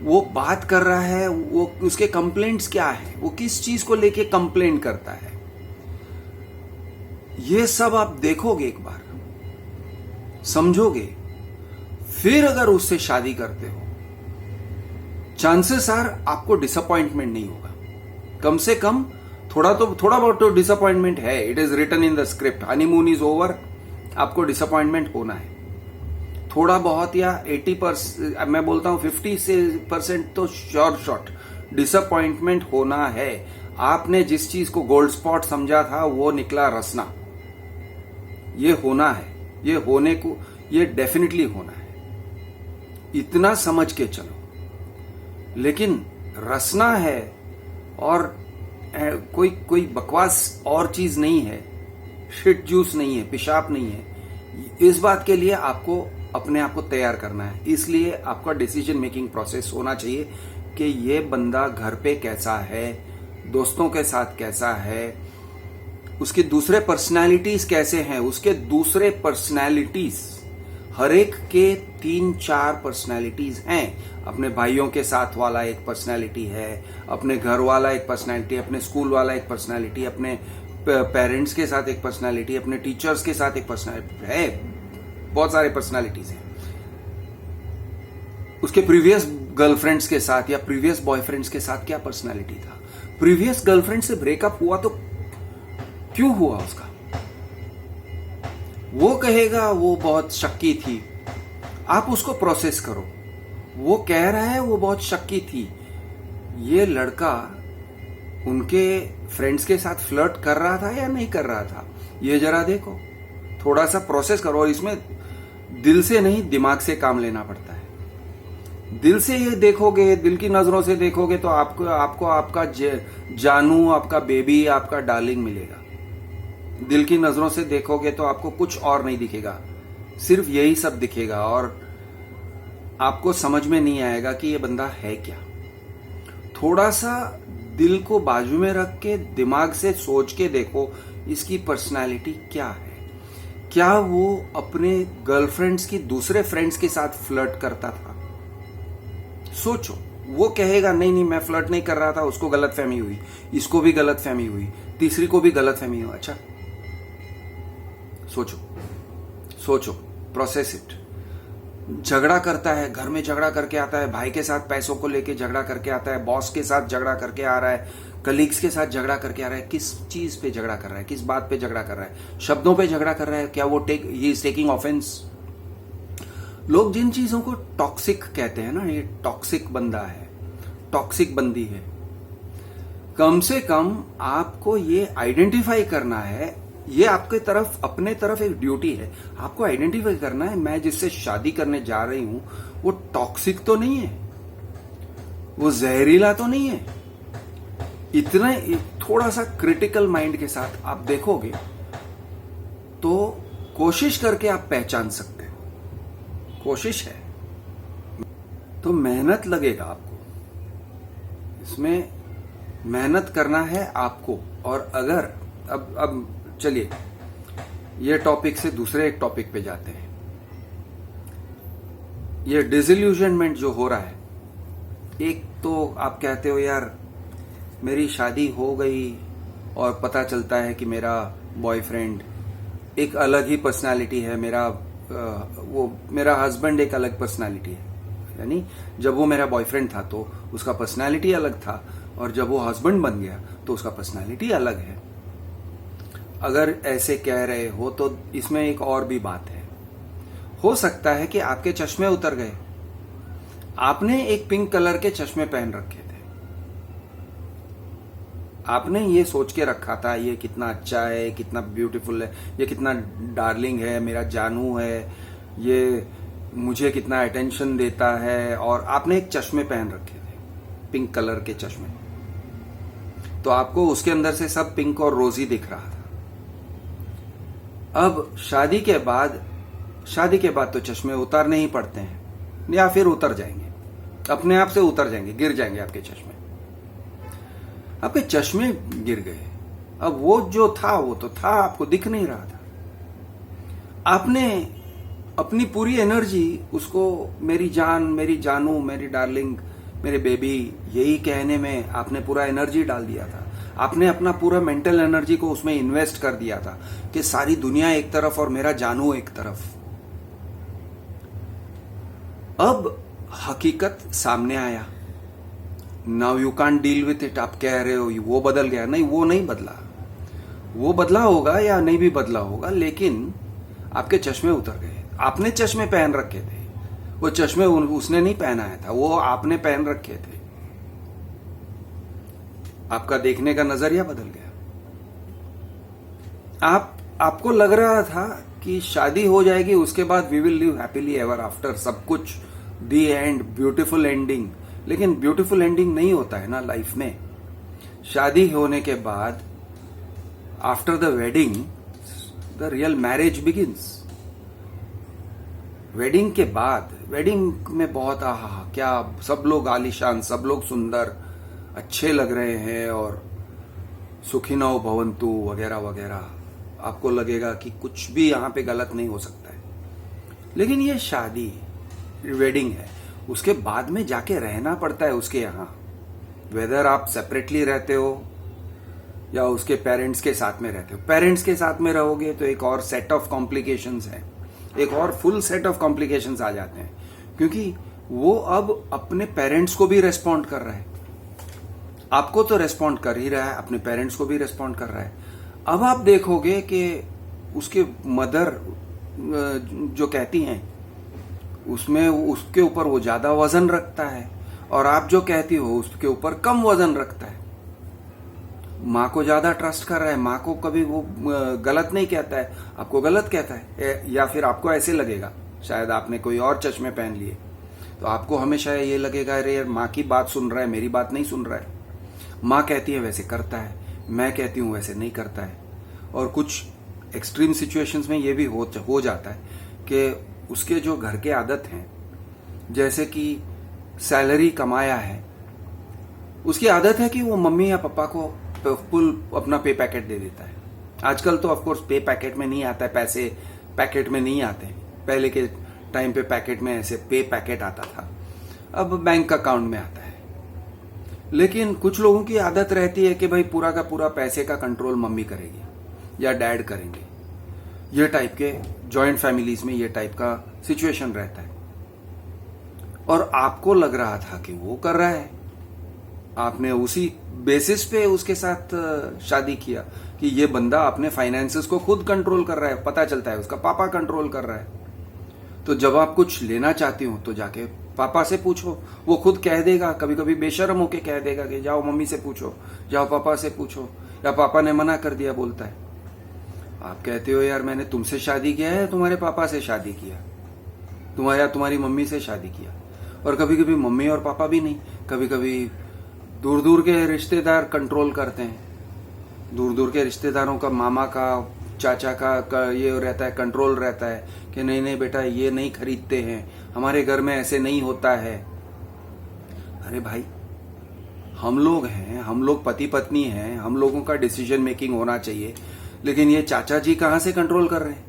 [SPEAKER 1] वो बात कर रहा है, वो उसके कंप्लेंट्स क्या है, वो किस चीज को लेके कंप्लेंट करता है, ये सब आप देखोगे, एक बार समझोगे, फिर अगर उससे शादी करते हो, चांसेस आर आपको डिसअपॉइंटमेंट नहीं होगा। कम से कम थोड़ा बहुत तो डिसअपॉइंटमेंट है, it is written in the script, honeymoon is over, आपको डिसअपॉइंटमेंट होना है थोड़ा बहुत, या 80%, मैं बोलता हूं 50% तो श्योर शॉट डिसअपॉइंटमेंट होना है। आपने जिस चीज को गोल्ड स्पॉट समझा था वो निकला रसना। ये होना है, ये होने को, ये डेफिनेटली होना है, इतना समझ के चलो। लेकिन रसना है और कोई बकवास और चीज नहीं है, शिट जूस नहीं है, पेशाब नहीं है। इस बात के लिए आपको अपने आप को तैयार करना है। इसलिए आपका डिसीजन मेकिंग प्रोसेस होना चाहिए कि ये बंदा घर पे कैसा है, दोस्तों के साथ कैसा है, उसके दूसरे पर्सनालिटीज कैसे हैं, उसके दूसरे पर्सनालिटीज, हर एक के 3-4 पर्सनालिटीज हैं। अपने भाइयों के साथ वाला एक पर्सनालिटी है, अपने घर वाला एक पर्सनालिटी, अपने स्कूल वाला एक पर्सनालिटी, अपने पेरेंट्स के साथ एक पर्सनालिटी, अपने टीचर्स के साथ एक पर्सनालिटी है, बहुत सारे पर्सनालिटीज हैं। उसके प्रीवियस गर्लफ्रेंड्स के साथ या प्रीवियस बॉयफ्रेंड्स के साथ क्या पर्सनालिटी था, प्रीवियस गर्लफ्रेंड से ब्रेकअप हुआ तो क्यों हुआ उसका, वो कहेगा वो बहुत शक्की थी, आप उसको प्रोसेस करो। वो कह रहा है वो बहुत शक्की थी, ये लड़का उनके फ्रेंड्स के साथ फ्लर्ट कर रहा था या नहीं कर रहा था, ये जरा देखो, थोड़ा सा प्रोसेस करो। और इसमें दिल से नहीं दिमाग से काम लेना पड़ता है। दिल से ये देखोगे, दिल की नजरों से देखोगे तो आपको आपका जानू, आपका बेबी, आपका डार्लिंग मिलेगा। दिल की नजरों से देखोगे तो आपको कुछ और नहीं दिखेगा, सिर्फ यही सब दिखेगा और आपको समझ में नहीं आएगा कि ये बंदा है क्या। थोड़ा सा दिल को बाजू में रख के दिमाग से सोच के देखो इसकी पर्सनालिटी क्या है। क्या वो अपने गर्लफ्रेंड्स की दूसरे फ्रेंड्स के साथ फ्लर्ट करता था? सोचो। वो कहेगा नहीं नहीं मैं फ्लर्ट नहीं कर रहा था, उसको गलतफहमी हुई, इसको भी गलतफहमी हुई, तीसरी को भी गलतफहमी हुई। अच्छा सोचो, सोचो, प्रोसेस इट। झगड़ा करता है, घर में झगड़ा करके आता है, भाई के साथ पैसों को लेके झगड़ा करके आता है, बॉस के साथ झगड़ा करके आ रहा है, कलीग्स के साथ झगड़ा करके आ रहा है। किस चीज पे झगड़ा कर रहा है, किस बात पे झगड़ा कर रहा है? शब्दों पे झगड़ा कर रहा है क्या? वो ही इज टेकिंग ऑफेंस। लोग जिन चीजों को टॉक्सिक कहते हैं ना, ये टॉक्सिक बंदा है, टॉक्सिक बंदी है। कम से कम आपको ये आइडेंटिफाई करना है, ये आपके तरफ, अपने तरफ एक ड्यूटी है, आपको आइडेंटिफाई करना है मैं जिससे शादी करने जा रही हूं वो टॉक्सिक तो नहीं है, वो जहरीला तो नहीं है। इतना थोड़ा सा क्रिटिकल माइंड के साथ आप देखोगे तो कोशिश करके आप पहचान सकते हैं। कोशिश है तो मेहनत लगेगा आपको, इसमें मेहनत करना है आपको। और अगर अब चलिए ये टॉपिक से दूसरे एक टॉपिक पे जाते हैं। ये डिसइल्यूजनमेंट जो हो रहा है, एक तो आप कहते हो यार मेरी शादी हो गई और पता चलता है कि मेरा बॉयफ्रेंड एक अलग ही पर्सनालिटी है, मेरा हस्बैंड एक अलग पर्सनालिटी है। यानी जब वो मेरा बॉयफ्रेंड था तो उसका पर्सनालिटी अलग था, और जब वो हस्बैंड बन गया तो उसका पर्सनालिटी अलग है। अगर ऐसे कह रहे हो तो इसमें एक और भी बात है, हो सकता है कि आपके चश्मे उतर गए। आपने एक पिंक कलर के चश्मे पहन रखे थे, आपने ये सोच के रखा था ये कितना अच्छा है, कितना ब्यूटीफुल है, ये कितना डार्लिंग है, मेरा जानू है, ये मुझे कितना अटेंशन देता है, और आपने एक चश्मे पहन रखे थे, पिंक कलर के चश्मे। तो आपको उसके अंदर से सब पिंक और रोजी दिख रहा था। अब शादी के बाद तो चश्मे उतारने ही पड़ते हैं, या फिर उतर जाएंगे, अपने आप से उतर जाएंगे, गिर जाएंगे आपके चश्मे। आपके चश्मे गिर गए, अब वो जो था वो तो था, आपको दिख नहीं रहा था। आपने अपनी पूरी एनर्जी उसको मेरी जान, मेरी जानू, मेरी डार्लिंग, मेरे बेबी यही कहने में आपने पूरा एनर्जी डाल दिया था। आपने अपना पूरा मेंटल एनर्जी को उसमें इन्वेस्ट कर दिया था कि सारी दुनिया एक तरफ और मेरा जानू एक तरफ। अब हकीकत सामने आया, now you can't deal with it. आप कह रहे हो वो बदल गया, नहीं वो नहीं बदला। वो बदला होगा या नहीं भी बदला होगा, लेकिन आपके चश्मे उतर गए। आपने चश्मे पहन रखे थे, वो चश्मे उसने नहीं पहनाया था, वो आपने पहन रखे थे। आपका देखने का नजरिया बदल गया। आपको लग रहा था कि शादी हो जाएगी, उसके बाद we will live happily ever after, सब कुछ दी एंड, ब्यूटीफुल एंडिंग। लेकिन ब्यूटीफुल एंडिंग नहीं होता है ना लाइफ में। शादी होने के बाद after the wedding the real marriage begins. Wedding के बाद, वेडिंग में बहुत आहा क्या, सब लोग आलीशान, सब लोग सुंदर, अच्छे लग रहे हैं और सुखिनो भवंतु वगैरह वगैरह। आपको लगेगा कि कुछ भी यहां पे गलत नहीं हो सकता है। लेकिन ये शादी, वेडिंग है, उसके बाद में जाके रहना पड़ता है उसके यहां। वेदर आप सेपरेटली रहते हो या उसके पेरेंट्स के साथ में रहते हो। पेरेंट्स के साथ में रहोगे तो एक और सेट ऑफ कॉम्प्लिकेशंस है, एक और फुल सेट ऑफ कॉम्प्लिकेशंस आ जाते हैं, क्योंकि वो अब अपने पेरेंट्स को भी रेस्पॉन्ड कर रहा है। आपको तो रेस्पॉन्ड कर ही रहा है, अपने पेरेंट्स को भी रेस्पॉन्ड कर रहा है। अब आप देखोगे कि उसके मदर जो कहती हैं उसमें उसके ऊपर वो ज्यादा वजन रखता है और आप जो कहती हो उसके ऊपर कम वजन रखता है। माँ को ज्यादा ट्रस्ट कर रहा है, माँ को कभी वो गलत नहीं कहता है, आपको गलत कहता है। या फिर आपको ऐसे लगेगा, शायद आपने कोई और चश्मे पहन लिए तो आपको हमेशा ये लगेगा अरे यार माँ की बात सुन रहा है, मेरी बात नहीं सुन रहा है। माँ कहती है वैसे करता है, मैं कहती हूं वैसे नहीं करता है। और कुछ एक्सट्रीम सिचुएशंस में ये भी हो जाता है कि उसके जो घर के आदत हैं, जैसे कि सैलरी कमाया है, उसकी आदत है कि वो मम्मी या पापा को फुल अपना पे पैकेट दे देता है। आजकल तो ऑफ कोर्स पे पैकेट में नहीं आता है, पैसे पैकेट में नहीं आते हैं। पहले के टाइम पे पैकेट में ऐसे पे पैकेट आता था, अब बैंक अकाउंट में आता है। लेकिन कुछ लोगों की आदत रहती है कि भाई पूरा का पूरा पैसे का कंट्रोल मम्मी करेगी या डैड करेंगे। ये टाइप के जॉइंट फैमिलीज में ये टाइप का सिचुएशन रहता है। और आपको लग रहा था कि वो कर रहा है, आपने उसी बेसिस पे उसके साथ शादी किया कि ये बंदा अपने फाइनेंसेस को खुद कंट्रोल कर रहा है। पता चलता है उसका पापा कंट्रोल कर रहा है। तो जब आप कुछ लेना चाहती हो तो जाके पापा से पूछो, वो खुद कह देगा। कभी कभी बेशर्म होके कह देगा कि जाओ मम्मी से पूछो, जाओ पापा से पूछो, या पापा ने मना कर दिया बोलता है। आप कहते हो यार मैंने तुमसे शादी किया है, तुम्हारे पापा से शादी किया, तुम्हारी मम्मी से शादी किया। और कभी कभी मम्मी और पापा भी नहीं, कभी कभी दूर दूर के रिश्तेदार कंट्रोल करते हैं। दूर दूर के रिश्तेदारों का, मामा का, चाचा का ये रहता है, कंट्रोल रहता है कि नहीं नहीं बेटा ये नहीं खरीदते हैं, हमारे घर में ऐसे नहीं होता है। अरे भाई हम लोग हैं, हम लोग पति पत्नी हैं, हम लोगों का डिसीजन मेकिंग होना चाहिए। लेकिन ये चाचा जी कहां से कंट्रोल कर रहे हैं?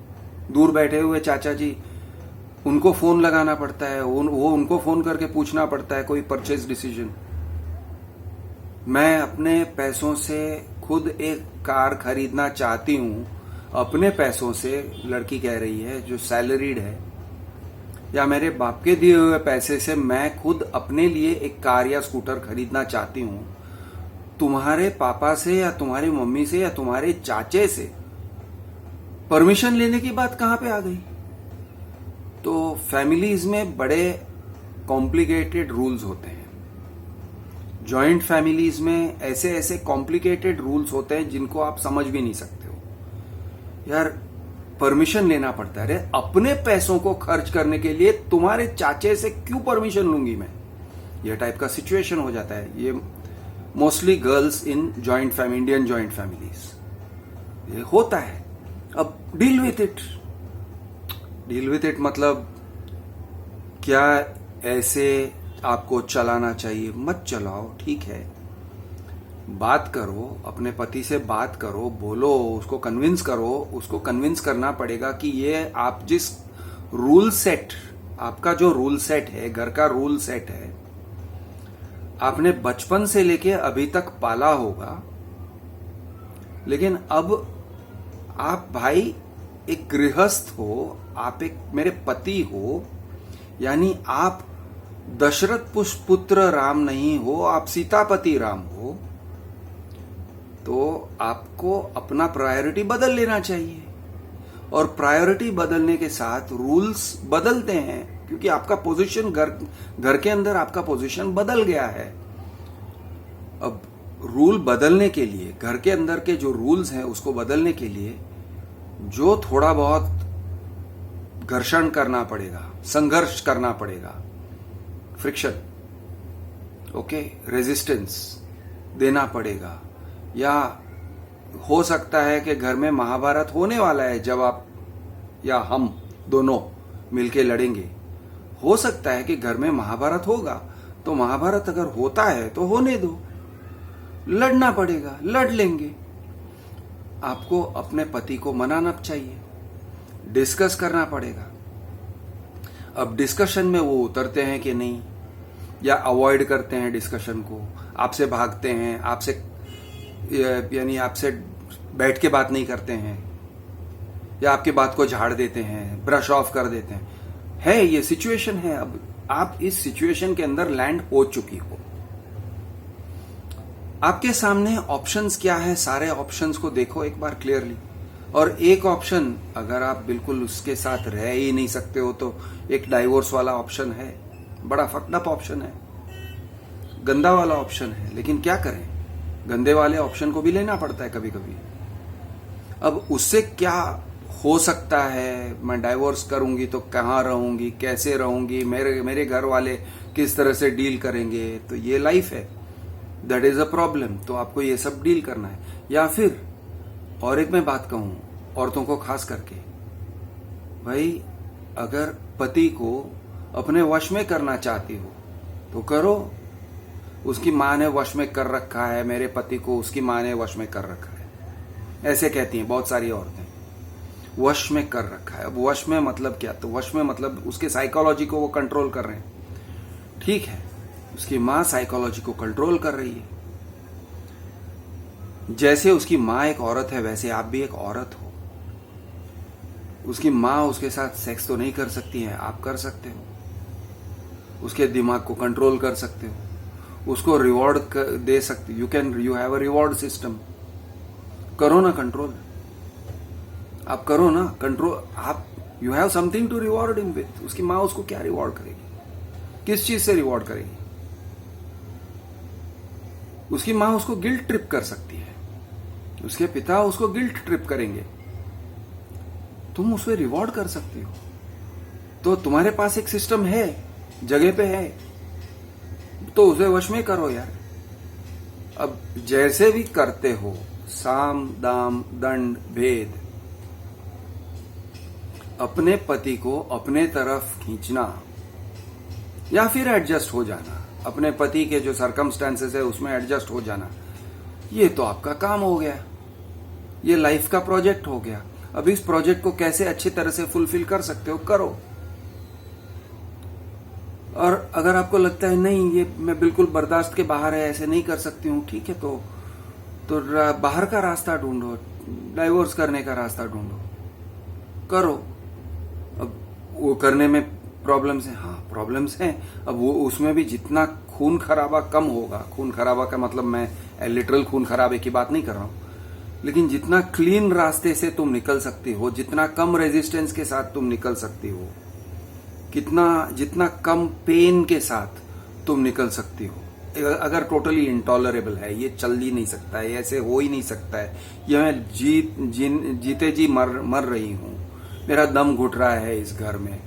[SPEAKER 1] दूर बैठे हुए चाचा जी, उनको फोन लगाना पड़ता है, वो उनको फोन करके पूछना पड़ता है कोई परचेज डिसीजन। मैं अपने पैसों से खुद एक कार खरीदना चाहती हूं, अपने पैसों से, लड़की कह रही है जो सैलरीड है, या मेरे बाप के दिए हुए पैसे से मैं खुद अपने लिए एक कार या स्कूटर खरीदना चाहती हूं। तुम्हारे पापा से या तुम्हारी मम्मी से या तुम्हारे चाचे से परमिशन लेने की बात कहां पे आ गई? तो फैमिलीज में बड़े कॉम्प्लिकेटेड रूल्स होते हैं। जॉइंट फैमिलीज में ऐसे ऐसे कॉम्प्लिकेटेड रूल्स होते हैं जिनको आप समझ भी नहीं सकते हो। यार परमिशन लेना पड़ता है। अरे अपने पैसों को खर्च करने के लिए तुम्हारे चाचे से क्यों परमिशन लूंगी मैं? यह टाइप का सिचुएशन हो जाता है। ये mostly girls in joint family, Indian joint families, ये होता है। अब deal with it. Deal with it मतलब क्या ऐसे आपको चलाना चाहिए? मत चलाओ, ठीक है। बात करो, अपने पति से बात करो, बोलो, उसको कन्विंस करो। उसको कन्विंस करना पड़ेगा कि ये आप जिस रूल सेट, आपका जो रूल सेट है, घर का रूल सेट है, आपने बचपन से लेके अभी तक पाला होगा। लेकिन अब आप भाई एक गृहस्थ हो, आप एक मेरे पति हो, यानी आप दशरथ पुत्र राम नहीं हो, आप सीतापति राम हो, तो आपको अपना प्रायोरिटी बदल लेना चाहिए। और प्रायोरिटी बदलने के साथ रूल्स बदलते हैं, क्योंकि आपका पोजीशन घर के अंदर आपका पोजीशन बदल गया है। अब रूल बदलने के लिए, घर के अंदर के जो रूल्स हैं उसको बदलने के लिए जो थोड़ा बहुत घर्षण करना पड़ेगा, संघर्ष करना पड़ेगा, फ्रिक्शन, ओके, रेजिस्टेंस देना पड़ेगा, या हो सकता है कि घर में महाभारत होने वाला है जब आप या हम दोनों मिलके लड़ेंगे। हो सकता है कि घर में महाभारत होगा, तो महाभारत अगर होता है तो होने दो, लड़ना पड़ेगा, लड़ लेंगे। आपको अपने पति को मनाना चाहिए, डिस्कस करना पड़ेगा। अब डिस्कशन में वो उतरते हैं कि नहीं, या अवॉइड करते हैं डिस्कशन को, आपसे भागते हैं, आपसे यानी आपसे बैठ के बात नहीं करते हैं, या आपकी बात को झाड़ देते हैं, ब्रश ऑफ कर देते हैं, है ये सिचुएशन है। अब आप इस सिचुएशन के अंदर लैंड हो चुकी हो, आपके सामने ऑप्शंस क्या है, सारे ऑप्शंस को देखो एक बार क्लियरली। और एक ऑप्शन, अगर आप बिल्कुल उसके साथ रह ही नहीं सकते हो, तो एक डाइवोर्स वाला ऑप्शन है, बड़ा फक्ड अप ऑप्शन है, गंदा वाला ऑप्शन है, लेकिन क्या करें, गंदे वाले ऑप्शन को भी लेना पड़ता है कभी कभी। अब उससे क्या हो सकता है, मैं डाइवोर्स करूंगी तो कहाँ रहूंगी, कैसे रहूंगी, मेरे घर वाले किस तरह से डील करेंगे, तो ये लाइफ है, दैट इज अ प्रॉब्लम। तो आपको ये सब डील करना है। या फिर और एक मैं बात कहूं औरतों को खास करके, भाई अगर पति को अपने वश में करना चाहती हो तो करो। उसकी माँ ने वश में कर रखा है मेरे पति को, उसकी माँ ने वश में कर रखा है, ऐसे कहती हैं बहुत सारी औरतें, वश में कर रखा है। अब वश में मतलब क्या, तो वश में मतलब उसके साइकोलॉजी को वो कंट्रोल कर रहे हैं, ठीक है, उसकी माँ साइकोलॉजी को कंट्रोल कर रही है। जैसे उसकी माँ एक औरत है, वैसे आप भी एक औरत हो। उसकी माँ उसके साथ सेक्स तो नहीं कर सकती है, आप कर सकते हो। उसके दिमाग को कंट्रोल कर सकते हो, उसको रिवॉर्ड दे सकते, you have a reward system, करो ना कंट्रोल, आप करो ना कंट्रोल, आप you have something to reward him with. उसकी माँ उसको क्या रिवॉर्ड करेगी, किस चीज से रिवॉर्ड करेगी? उसकी माँ उसको गिल्ट ट्रिप कर सकती है, उसके पिता उसको गिल्ट ट्रिप करेंगे, तुम उसे रिवॉर्ड कर सकती हो। तो तुम्हारे पास एक सिस्टम है, जगह पे है, तो उसे वश में करो यार। अब जैसे भी करते हो, साम दाम दंड भेद, अपने पति को अपने तरफ खींचना या फिर एडजस्ट हो जाना, अपने पति के जो सर्कमस्टेंसेस है उसमें एडजस्ट हो जाना, ये तो आपका काम हो गया, ये लाइफ का प्रोजेक्ट हो गया। अब इस प्रोजेक्ट को कैसे अच्छी तरह से फुलफिल कर सकते हो, करो। और अगर आपको लगता है नहीं ये मैं बिल्कुल बर्दाश्त के बाहर है, ऐसे नहीं कर सकती हूँ, ठीक है, तो बाहर का रास्ता ढूंढो, डाइवोर्स करने का रास्ता ढूंढो, करो। अब वो करने में प्रॉब्लम्स हैं, हाँ प्रॉब्लम्स हैं। अब वो उसमें भी जितना खून खराबा कम होगा, खून खराबा का मतलब मैं लिटरल खून खराबे की बात नहीं कर रहा हूं, लेकिन जितना क्लीन रास्ते से तुम निकल सकती हो, जितना कम रेजिस्टेंस के साथ तुम निकल सकती हो, जितना कम पेन के साथ तुम निकल सकती हो। अगर टोटली इंटॉलरेबल है, ये चल ही नहीं सकता है, ऐसे हो ही नहीं सकता है, ये मैं जीते जी मर रही हूं, मेरा दम घुट रहा है इस घर में।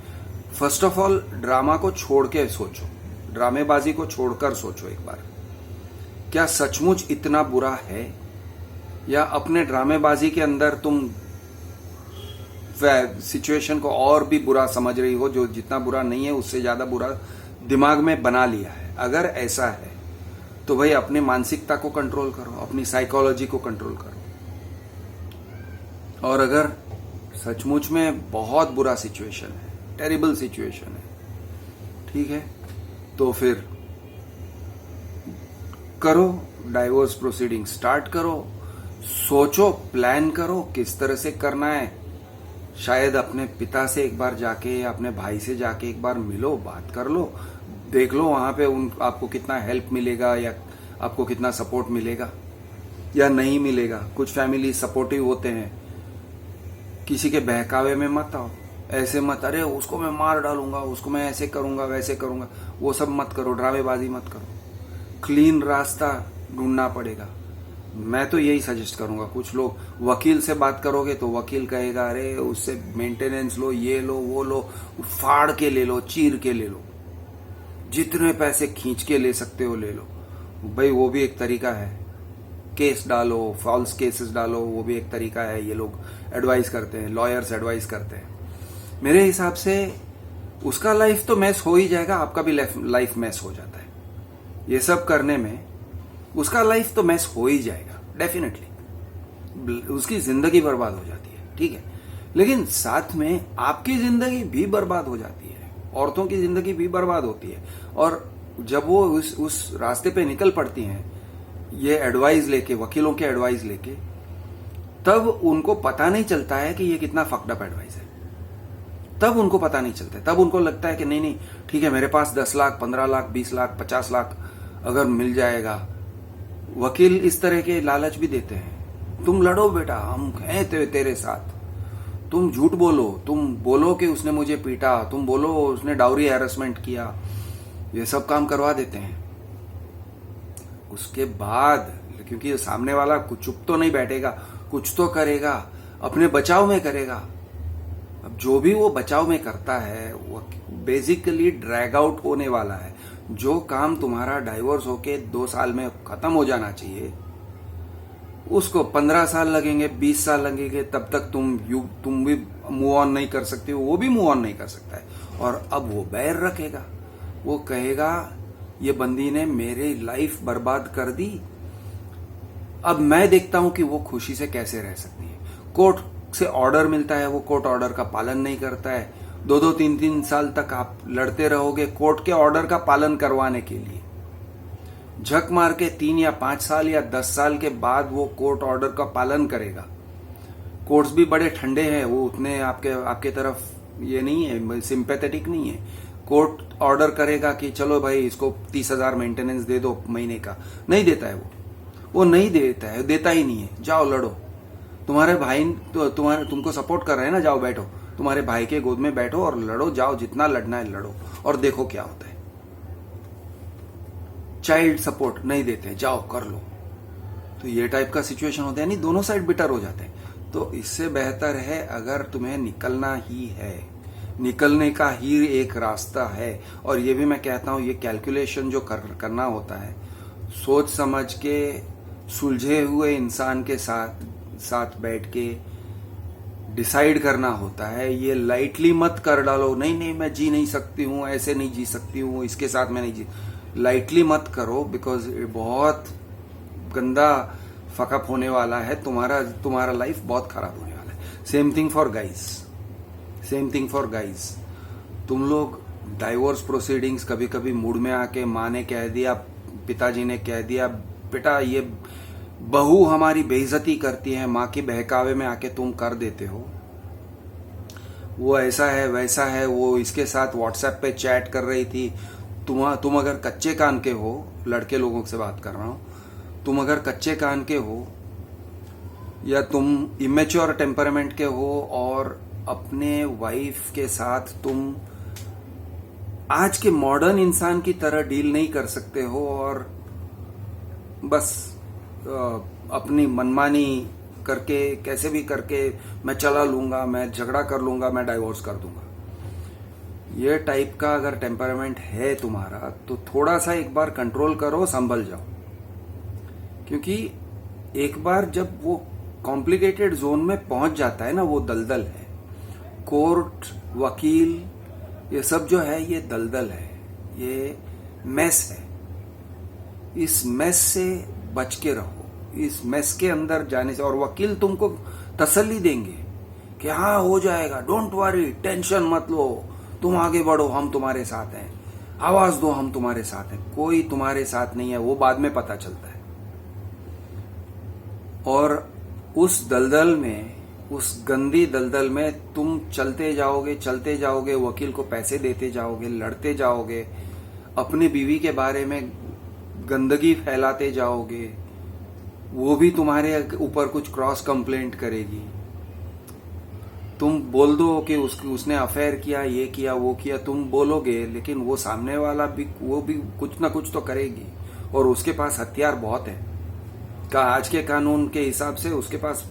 [SPEAKER 1] फर्स्ट ऑफ ऑल ड्रामा को छोड़ के सोचो, ड्रामेबाजी को छोड़कर सोचो एक बार, क्या सचमुच इतना बुरा है, या अपने ड्रामेबाजी के अंदर तुम सिचुएशन को और भी बुरा समझ रही हो, जो जितना बुरा नहीं है उससे ज्यादा बुरा दिमाग में बना लिया है। अगर ऐसा है तो भाई अपनी मानसिकता को कंट्रोल करो, अपनी साइकोलॉजी को कंट्रोल करो। और अगर सचमुच में बहुत बुरा सिचुएशन है, टेरिबल सिचुएशन है, ठीक है, तो फिर करो, डाइवोर्स प्रोसीडिंग स्टार्ट करो, सोचो, प्लान करो किस तरह से करना है। शायद अपने पिता से एक बार जाके या अपने भाई से जाके एक बार मिलो, बात कर लो, देख लो वहां पे आपको कितना हेल्प मिलेगा या आपको कितना सपोर्ट मिलेगा या नहीं मिलेगा। कुछ फैमिली सपोर्टिव होते हैं, किसी के बहकावे में मत आओ, ऐसे मत, अरे उसको मैं मार डालूंगा, उसको मैं ऐसे करूंगा वैसे करूंगा, वो सब मत करो, ड्रामेबाजी मत करो। क्लीन रास्ता ढूंढना पड़ेगा। मैं तो यही सजेस्ट करूंगा। कुछ लोग वकील से बात करोगे तो वकील कहेगा अरे उससे मेंटेनेंस लो, ये लो वो लो, फाड़ के ले लो, चीर के ले लो, जितने पैसे खींच के ले सकते हो ले लो। भाई वो भी एक तरीका है, केस डालो, फॉल्स केसेस डालो, वो भी एक तरीका है। ये लोग एडवाइस करते हैं, लॉयर्स एडवाइस करते हैं। मेरे हिसाब से उसका लाइफ तो मैस हो ही जाएगा, आपका भी लाइफ मैस हो जाता है। ये सब करने में उसका लाइफ तो मैस हो ही जाएगा डेफिनेटली, उसकी जिंदगी बर्बाद हो जाती है, ठीक है। लेकिन साथ में आपकी जिंदगी भी बर्बाद हो जाती है, औरतों की जिंदगी भी बर्बाद होती है। और जब वो उस रास्ते पे निकल पड़ती हैं ये एडवाइस लेके, वकीलों के एडवाइस लेके, तब उनको पता नहीं चलता है कि ये कितना फक्ड अप एडवाइस है। तब उनको पता नहीं चलता है, तब उनको लगता है कि नहीं नहीं ठीक है, मेरे पास 10 लाख 15 लाख 20 लाख 50 लाख अगर मिल जाएगा। वकील इस तरह के लालच भी देते हैं, तुम लड़ो बेटा, हम हैं तेरे साथ, तुम झूठ बोलो, तुम बोलो कि उसने मुझे पीटा, तुम बोलो उसने डाउरी हैरेसमेंट किया, ये सब काम करवा देते हैं। उसके बाद क्योंकि सामने वाला कुछ चुप तो नहीं बैठेगा, कुछ तो करेगा, अपने बचाव में करेगा। अब जो भी वो बचाव में करता है वो बेसिकली ड्रैग आउट होने वाला है। जो काम तुम्हारा डाइवोर्स होके 2 साल में खत्म हो जाना चाहिए, उसको 15 साल लगेंगे, 20 साल लगेंगे, तब तक तुम भी मूव ऑन नहीं कर सकती हो, वो भी मूव ऑन नहीं कर सकता है। और अब वो बैर रखेगा, वो कहेगा ये बंदी ने मेरी लाइफ बर्बाद कर दी, अब मैं देखता हूं कि वो खुशी से कैसे रह सकती है। कोर्ट से ऑर्डर मिलता है, वो कोर्ट ऑर्डर का पालन नहीं करता है। 2-2 3-3 साल तक आप लड़ते रहोगे कोर्ट के ऑर्डर का पालन करवाने के लिए। झक मार के 3 या 5 साल या 10 साल के बाद वो कोर्ट ऑर्डर का पालन करेगा। कोर्ट्स भी बड़े ठंडे हैं, वो उतने आपके तरफ ये नहीं है, सिंपैथेटिक नहीं है। कोर्ट ऑर्डर करेगा कि चलो भाई इसको 30,000 मेंटेनेंस दे दो महीने का, नहीं देता है वो नहीं देता है, देता ही नहीं है। जाओ लड़ो, तुम्हारे भाई तो तुमको सपोर्ट कर रहे हैं ना, जाओ बैठो, तुम्हारे भाई के गोद में बैठो और लड़ो, जाओ जितना लड़ना है लड़ो और देखो क्या होता है। चाइल्ड सपोर्ट नहीं देते, जाओ कर लो। तो ये टाइप का सिचुएशन होता है, नहीं दोनों साइड बिटर हो जाते हैं। तो इससे बेहतर है अगर तुम्हें निकलना ही है, निकलने का ही एक रास्ता है। और ये भी मैं कहता हूं, ये कैलकुलेशन जो करना होता है, सोच समझ के सुलझे हुए इंसान के साथ बैठ के डिसाइड करना होता है। ये लाइटली मत कर डालो, नहीं नहीं मैं जी नहीं सकती हूं, ऐसे नहीं जी सकती हूं, इसके साथ मैं नहीं जी, लाइटली मत करो, बिकॉज बहुत गंदा फकअप होने वाला है, तुम्हारा लाइफ बहुत खराब होने वाला है। Same thing for guys. तुम लोग डाइवोर्स प्रोसीडिंग्स कभी कभी मूड में आके माँ ने कह दिया, पिताजी ने कह दिया, बेटा ये बहू हमारी बेइज्जती करती है, माँ की बहकावे में आके तुम कर देते हो, वो ऐसा है वैसा है, वो इसके साथ व्हाट्सएप पे चैट कर रही थी। तुम अगर कच्चे कान के हो, लड़के लोगों से बात कर रहा हूं, तुम अगर कच्चे कान के हो या तुम इमेच्योर टेम्परामेंट के हो और अपने वाइफ के साथ तुम आज के मॉडर्न इंसान की तरह डील नहीं कर सकते हो और बस अपनी मनमानी करके कैसे भी करके मैं चला लूंगा, मैं झगड़ा कर लूंगा, मैं डाइवोर्स कर दूंगा, ये टाइप का अगर टेम्परामेंट है तुम्हारा, तो थोड़ा सा एक बार कंट्रोल करो, संभल जाओ। क्योंकि एक बार जब वो कॉम्प्लिकेटेड जोन में पहुंच जाता है ना, वो दलदल है। कोर्ट, वकील, ये सब जो है ये दलदल है, ये मेस है। इस मेस से बच के रहो, इस मेस के अंदर जाने से। और वकील तुमको तसल्ली देंगे कि हाँ हो जाएगा, डोंट वरी, टेंशन मत लो, तुम आगे बढ़ो, हम तुम्हारे साथ हैं, आवाज दो, हम तुम्हारे साथ हैं। कोई तुम्हारे साथ नहीं है, वो बाद में पता चलता है। और उस दलदल में, उस गंदी दलदल में तुम चलते जाओगे, वकील को पैसे देते जाओगे, लड़ते जाओगे, अपने बीवी के बारे में गंदगी फैलाते जाओगे, वो भी तुम्हारे ऊपर कुछ क्रॉस कंप्लेंट करेगी। तुम बोल दो कि उसने अफेयर किया, ये किया, वो किया, तुम बोलोगे, लेकिन वो सामने वाला भी वो भी कुछ ना कुछ तो करेगी। और उसके पास हथियार बहुत है। आज के कानून के हिसाब से उसके पास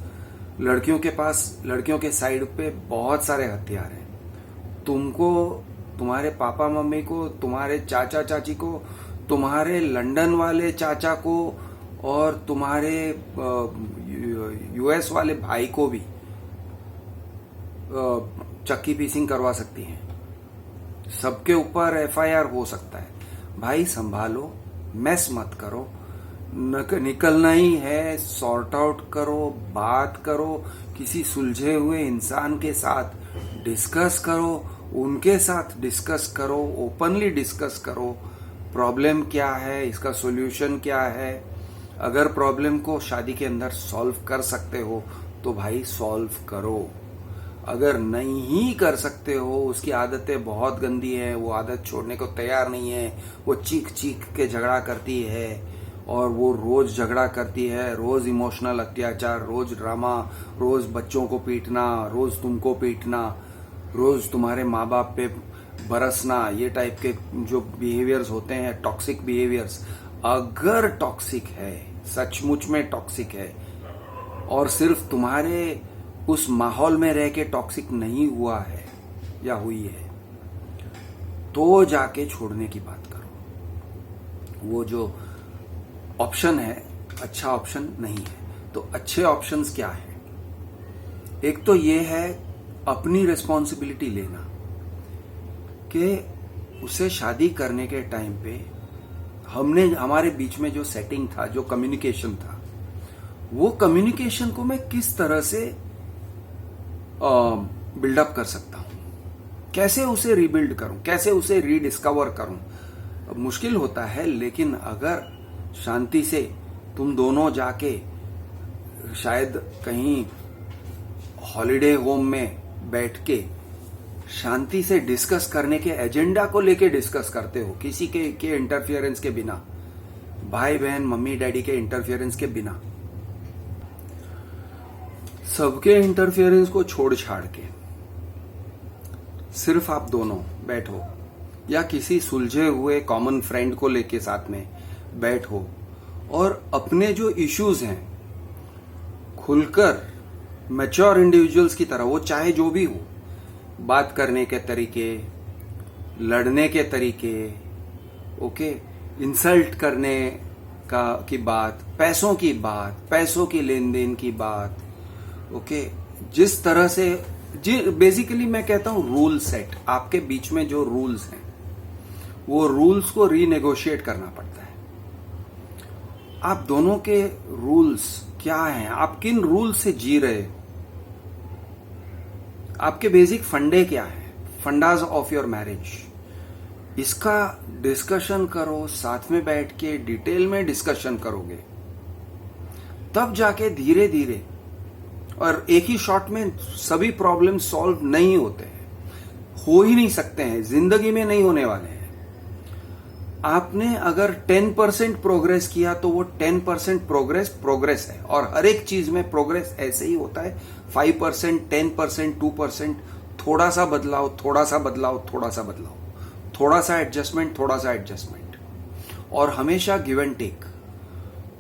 [SPEAKER 1] लड़कियों के साइड पे बहुत सारे हथियार हैं। तुमको, तुम्हारे पापा मम्मी को, तुम्हारे चाचा चाची को, तुम्हारे लंदन वाले चाचा को और तुम्हारे यूएस वाले भाई को भी चक्की पीसिंग करवा सकती हैं। सबके ऊपर एफआईआर हो सकता है। भाई संभालो, मैस मत करो। निकलना ही है, सॉर्ट आउट करो, बात करो, किसी सुलझे हुए इंसान के साथ डिस्कस करो, उनके साथ डिस्कस करो, ओपनली डिस्कस करो। प्रॉब्लम क्या है, इसका सॉल्यूशन क्या है। अगर प्रॉब्लम को शादी के अंदर सॉल्व कर सकते हो तो भाई सॉल्व करो। अगर नहीं कर सकते हो, उसकी आदतें बहुत गंदी है, वो आदत छोड़ने को तैयार नहीं है, वो चीख चीख के झगड़ा करती है और वो रोज झगड़ा करती है, रोज इमोशनल अत्याचार, रोज ड्रामा, रोज बच्चों को पीटना, रोज तुमको पीटना, रोज तुम्हारे माँ बाप पे बरसना, ये टाइप के जो बिहेवियर्स होते हैं, टॉक्सिक बिहेवियर्स, अगर टॉक्सिक है, सचमुच में टॉक्सिक है और सिर्फ तुम्हारे उस माहौल में रह के टॉक्सिक नहीं हुआ है या हुई है, तो जाके छोड़ने की बात करो। वो जो ऑप्शन है अच्छा ऑप्शन नहीं है। तो अच्छे ऑप्शंस क्या है? एक तो ये है अपनी रिस्पॉन्सिबिलिटी लेना कि उसे शादी करने के टाइम पे हमारे बीच में जो सेटिंग था, जो कम्युनिकेशन था, वो कम्युनिकेशन को मैं किस तरह से बिल्डअप कर सकता हूं, कैसे उसे रीबिल्ड करूं, कैसे उसे रीडिस्कवर करूं। मुश्किल होता है, लेकिन अगर शांति से तुम दोनों जाके शायद कहीं हॉलिडे होम में बैठ के शांति से डिस्कस करने के एजेंडा को लेके डिस्कस करते हो, किसी के इंटरफियरेंस के बिना, भाई बहन मम्मी डैडी के इंटरफियरेंस के बिना, सबके इंटरफियरेंस को छोड़ छाड़ के सिर्फ आप दोनों बैठो या किसी सुलझे हुए कॉमन फ्रेंड को लेके साथ में बैठो और अपने जो इश्यूज हैं खुलकर मैच्योर इंडिविजुअल्स की तरह, वो चाहे जो भी हो, बात करने के तरीके, लड़ने के तरीके, ओके, इंसल्ट करने की बात, पैसों की बात, पैसों की लेन देन की बात, ओके, जिस तरह से बेसिकली मैं कहता हूं रूल सेट, आपके बीच में जो रूल्स हैं वो रूल्स को रीनेगोशिएट करना पड़ता है। आप दोनों के रूल्स क्या हैं, आप किन रूल्स से जी रहे, आपके बेसिक फंडे क्या है, फंडाज ऑफ योर मैरिज, इसका डिस्कशन करो। साथ में बैठ के डिटेल में डिस्कशन करोगे तब जाके धीरे धीरे, और एक ही शॉट में सभी प्रॉब्लम सॉल्व नहीं होते हैं, हो ही नहीं सकते हैं, जिंदगी में नहीं होने वाले हैं। आपने अगर 10% प्रोग्रेस किया तो वो 10% प्रोग्रेस है, और हर एक चीज में प्रोग्रेस ऐसे ही होता है। 5%, 10%, 2%, थोड़ा सा बदलाव, थोड़ा सा बदलाव, थोड़ा सा बदलाव, थोड़ा सा एडजस्टमेंट, थोड़ा सा एडजस्टमेंट, और हमेशा गिव एंड टेक।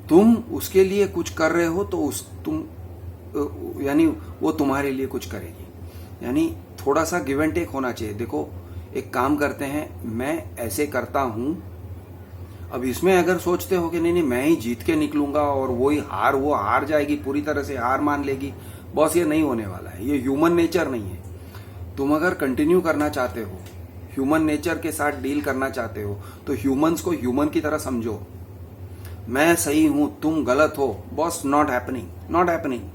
[SPEAKER 1] तुम उसके लिए कुछ कर रहे हो तो यानी वो तुम्हारे लिए कुछ करेगी, यानी थोड़ा सा गिव एंड टेक होना चाहिए। देखो, एक काम करते हैं, मैं ऐसे करता हूं, अब इसमें अगर सोचते हो कि नहीं मैं ही जीत के निकलूंगा और वो हार जाएगी, पूरी तरह से हार मान लेगी, बॉस, ये नहीं होने वाला है। ये ह्यूमन नेचर नहीं है। तुम अगर कंटिन्यू करना चाहते हो, ह्यूमन नेचर के साथ डील करना चाहते हो, तो ह्यूमंस को ह्यूमन की तरह समझो। मैं सही हूं, तुम गलत हो, बॉस, नॉट हैपनिंग।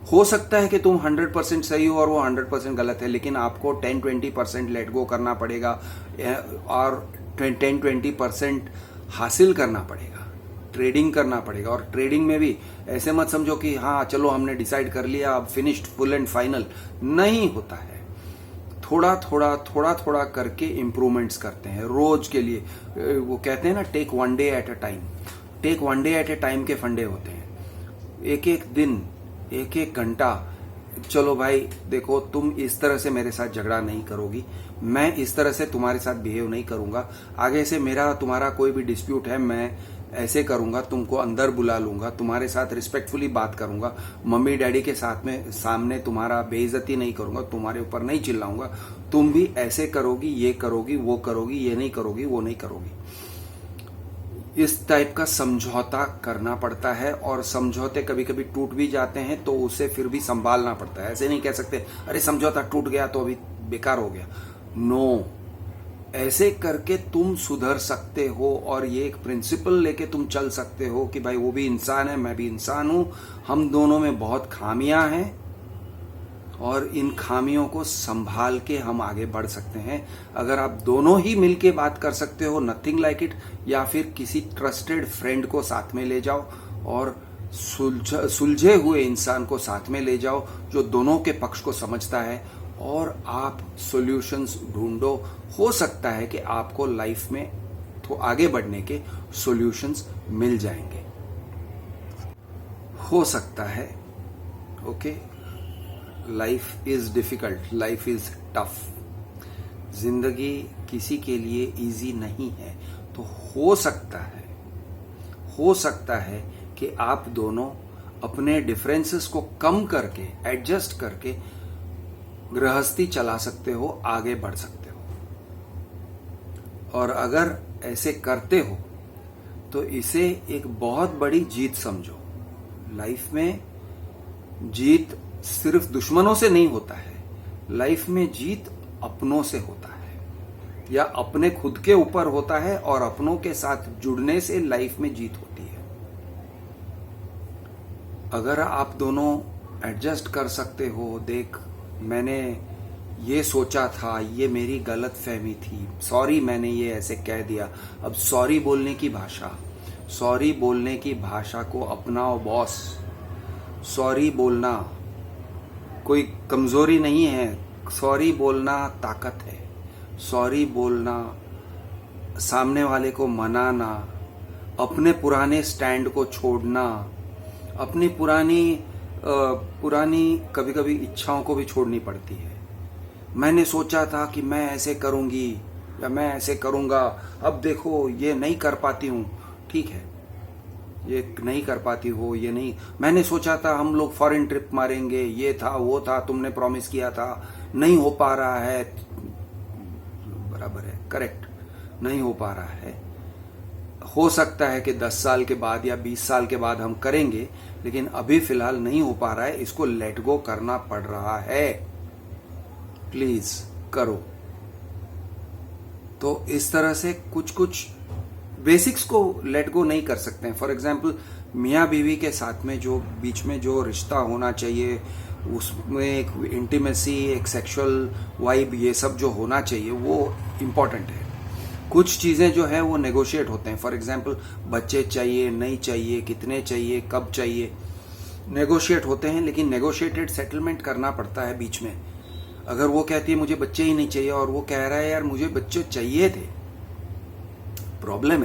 [SPEAKER 1] हो सकता है कि तुम 100% सही हो और वो 100% गलत है, लेकिन आपको 10-20% लेट गो करना पड़ेगा और 10-20% हासिल करना पड़ेगा, ट्रेडिंग करना पड़ेगा। और ट्रेडिंग में भी ऐसे मत समझो कि हाँ चलो हमने डिसाइड कर लिया, अब फिनिश्ड, फुल एंड फाइनल, नहीं होता है। थोड़ा थोड़ा करके इम्प्रूवमेंट्स करते हैं रोज के लिए। वो कहते हैं ना, take one day at a time के फंडे होते हैं। एक एक दिन, एक एक घंटा, चलो भाई देखो, तुम इस तरह से मेरे साथ झगड़ा नहीं करोगी, मैं इस तरह से तुम्हारे साथ बिहेव नहीं करूंगा, आगे से मेरा तुम्हारा कोई भी डिस्प्यूट है, मैं ऐसे करूंगा, तुमको अंदर बुला लूंगा, तुम्हारे साथ रिस्पेक्टफुली बात करूंगा, मम्मी डैडी के साथ में सामने तुम्हारा बेइज्जती नहीं करूंगा, तुम्हारे ऊपर नहीं चिल्लाऊंगा, तुम भी ऐसे करोगी, ये करोगी, वो करोगी, ये नहीं करोगी, वो नहीं करोगी। इस टाइप का समझौता करना पड़ता है, और समझौते कभी कभी टूट भी जाते हैं तो उसे फिर भी संभालना पड़ता है। ऐसे नहीं कह सकते अरे समझौता टूट गया तो अभी बेकार हो गया। नो, ऐसे करके तुम सुधर सकते हो, और ये एक प्रिंसिपल लेके तुम चल सकते हो कि भाई वो भी इंसान है, मैं भी इंसान हूं, हम दोनों में बहुत खामियां हैं, और इन खामियों को संभाल के हम आगे बढ़ सकते हैं। अगर आप दोनों ही मिलके बात कर सकते हो, नथिंग लाइक इट, या फिर किसी ट्रस्टेड फ्रेंड को साथ में ले जाओ और सुलझे हुए इंसान को साथ में ले जाओ जो दोनों के पक्ष को समझता है, और आप सॉल्यूशंस ढूंढो। हो सकता है कि आपको लाइफ में तो आगे बढ़ने के सॉल्यूशंस मिल जाएंगे, हो सकता है। Okay, life is difficult, life is tough, जिंदगी किसी के लिए इजी नहीं है। तो हो सकता है कि आप दोनों अपने डिफरेंसेस को कम करके, एडजस्ट करके गृहस्थी चला सकते हो, आगे बढ़ सकते हो। और अगर ऐसे करते हो तो इसे एक बहुत बड़ी जीत समझो। लाइफ में जीत सिर्फ दुश्मनों से नहीं होता है, लाइफ में जीत अपनों से होता है, या अपने खुद के ऊपर होता है, और अपनों के साथ जुड़ने से लाइफ में जीत होती है। अगर आप दोनों एडजस्ट कर सकते हो, देख मैंने ये सोचा था, ये मेरी गलत फहमी थी, सॉरी मैंने ये ऐसे कह दिया, अब सॉरी बोलने की भाषा को अपनाओ बॉस। सॉरी बोलना कोई कमजोरी नहीं है, सॉरी बोलना ताकत है। सॉरी बोलना, सामने वाले को मनाना, अपने पुराने स्टैंड को छोड़ना, अपनी पुरानी कभी कभी इच्छाओं को भी छोड़नी पड़ती है। मैंने सोचा था कि मैं ऐसे करूंगी या मैं ऐसे करूंगा, अब देखो ये नहीं कर पाती हूं। ठीक है, ये नहीं कर पाती हो, ये नहीं, मैंने सोचा था हम लोग फॉरेन ट्रिप मारेंगे, ये था वो था, तुमने प्रॉमिस किया था, नहीं हो पा रहा है। बराबर है, करेक्ट, नहीं हो पा रहा है। हो सकता है कि 10 साल के बाद या 20 साल के बाद हम करेंगे, लेकिन अभी फिलहाल नहीं हो पा रहा है, इसको लेट गो करना पड़ रहा है। प्लीज करो। तो इस तरह से कुछ बेसिक्स को लेट गो नहीं कर सकते हैं। फॉर एग्जाम्पल, मियाँ बीवी के साथ में जो बीच में जो रिश्ता होना चाहिए, उसमें एक इंटीमेसी, एक सेक्सुअल वाइब, ये सब जो होना चाहिए वो इम्पोर्टेंट है। कुछ चीजें जो है वो नेगोशिएट होते हैं। फॉर एग्जाम्पल, बच्चे चाहिए, नहीं चाहिए, कितने चाहिए, कब चाहिए, नेगोशिएट होते हैं, लेकिन नेगोशिएटेड सेटलमेंट करना पड़ता है बीच में। अगर वो कहती है मुझे बच्चे ही नहीं चाहिए और वो कह रहा है यार मुझे बच्चे चाहिए थे, प्रॉब्लम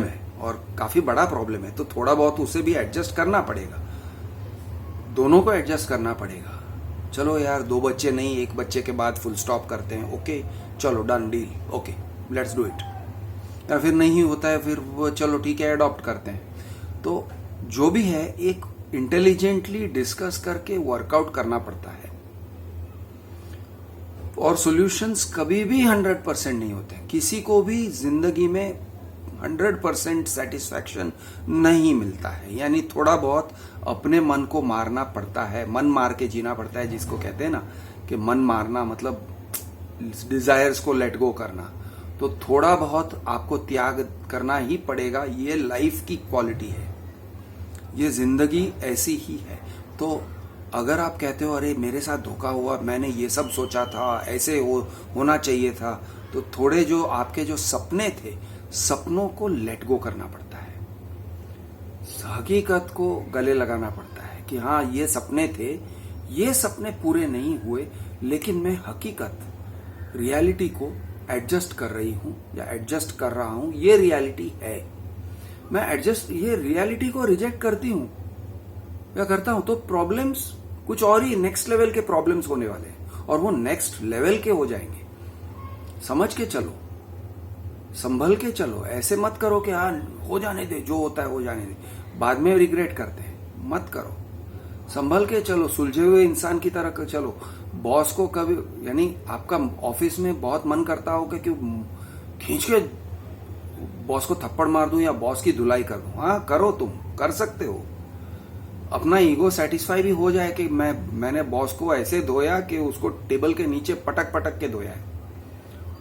[SPEAKER 1] है और काफी बड़ा प्रॉब्लम है, तो थोड़ा बहुत उसे भी एडजस्ट करना पड़ेगा, दोनों को एडजस्ट करना पड़ेगा। चलो यार 2 बच्चे नहीं, 1 बच्चे के बाद फुल स्टॉप करते हैं, ओके चलो done deal, okay let's do it. या फिर नहीं होता है, फिर वो चलो ठीक है अडॉप्ट करते हैं। तो जो भी है एक इंटेलिजेंटली डिस्कस करके वर्कआउट करना पड़ता है। और सॉल्यूशंस कभी भी 100% नहीं होते। किसी को भी जिंदगी में 100% सेटिस्फैक्शन नहीं मिलता है, यानी थोड़ा बहुत अपने मन को मारना पड़ता है, मन मार के जीना पड़ता है, जिसको कहते हैं ना कि मन मारना मतलब डिजायर्स को लेट गो करना। तो थोड़ा बहुत आपको त्याग करना ही पड़ेगा। ये लाइफ की क्वालिटी है, ये जिंदगी ऐसी ही है। तो अगर आप कहते हो अरे मेरे साथ धोखा हुआ, मैंने ये सब सोचा था, ऐसे होना चाहिए था, तो थोड़े जो आपके जो सपने थे, सपनों को लेट गो करना पड़ता है, हकीकत को गले लगाना पड़ता है कि हाँ ये सपने थे, ये सपने पूरे नहीं हुए, लेकिन मैं हकीकत रियलिटी को एडजस्ट कर रही हूं या एडजस्ट कर रहा हूं, ये रियलिटी है। मैं एडजस्ट ये रियलिटी को रिजेक्ट करती हूं या करता हूं तो प्रॉब्लम्स कुछ और ही नेक्स्ट लेवल के प्रॉब्लम्स होने वाले हैं, और वो नेक्स्ट लेवल के हो जाएंगे। समझ के चलो, संभल के चलो, ऐसे मत करो कि हाँ हो जाने दे, जो होता है हो जाने दे, बाद में रिग्रेट करते हैं। मत करो, संभल के चलो, सुलझे हुए इंसान की तरह चलो। बॉस को कभी, यानी आपका ऑफिस में बहुत मन करता होगा कि खींच के बॉस को थप्पड़ मार दूं या बॉस की धुलाई कर दूं। हाँ करो, तुम कर सकते हो। अपना ईगो सेटिस्फाई भी हो जाए कि मैंने बॉस को ऐसे धोया कि उसको टेबल के नीचे पटक पटक के धोया है,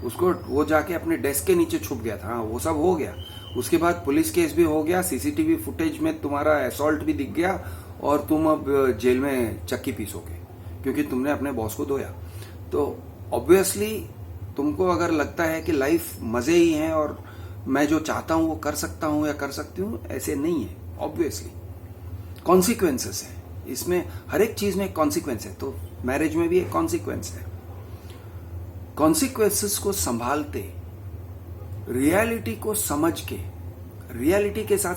[SPEAKER 1] उसको वो जाके अपने डेस्क के नीचे छुप गया था। हाँ वो सब हो गया। उसके बाद पुलिस केस भी हो गया, सीसीटीवी फुटेज में तुम्हारा असॉल्ट भी दिख गया, और तुम अब जेल में चक्की पीसोगे क्योंकि तुमने अपने बॉस को धोया। तो ऑब्वियसली तुमको अगर लगता है कि लाइफ मजे ही है और मैं जो चाहता हूं वो कर सकता हूं या कर सकती हूं, ऐसे नहीं है। ऑब्वियसली कॉन्सिक्वेंसेस है इसमें, हर एक चीज में एक कॉन्सिक्वेंस है, तो मैरिज में भी एक कॉन्सिक्वेंस है। कॉन्सिक्वेंसेस को संभालते, रियलिटी को समझ के, रियलिटी के साथ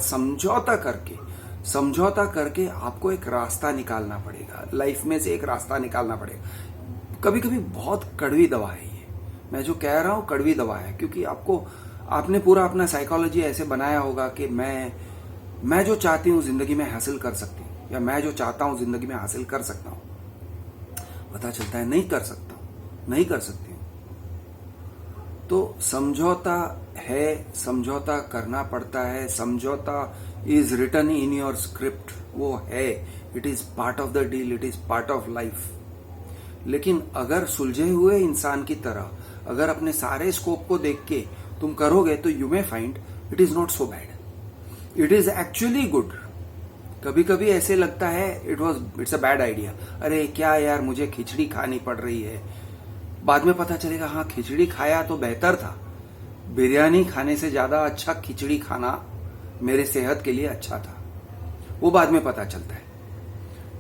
[SPEAKER 1] समझौता करके आपको एक रास्ता निकालना पड़ेगा। लाइफ में से एक रास्ता निकालना पड़ेगा। कभी कभी बहुत कड़वी दवा है ये, मैं जो कह रहा हूं कड़वी दवा है, क्योंकि आपने पूरा अपना साइकोलॉजी ऐसे बनाया होगा कि मैं जो चाहती हूं जिंदगी में हासिल कर सकती हूं, या मैं जो चाहता हूं जिंदगी में हासिल कर सकता हूं। पता चलता है नहीं कर सकता हूं, नहीं कर सकती हूं। तो समझौता है, समझौता करना पड़ता है। समझौता is written in your script, वो है, it is part of the deal, it is part of life. लेकिन अगर सुलझे हुए इंसान की तरह अगर अपने सारे स्कोप को देख के तुम करोगे तो you may find it is not so bad, it is actually good. कभी कभी ऐसे लगता है इट्स अ बैड आइडिया, अरे क्या यार मुझे खिचड़ी खानी पड़ रही है। बाद में पता चलेगा हाँ खिचड़ी खाया तो बेहतर था, बिरयानी खाने से ज्यादा अच्छा खिचड़ी खाना मेरे सेहत के लिए अच्छा था। वो बाद में पता चलता है।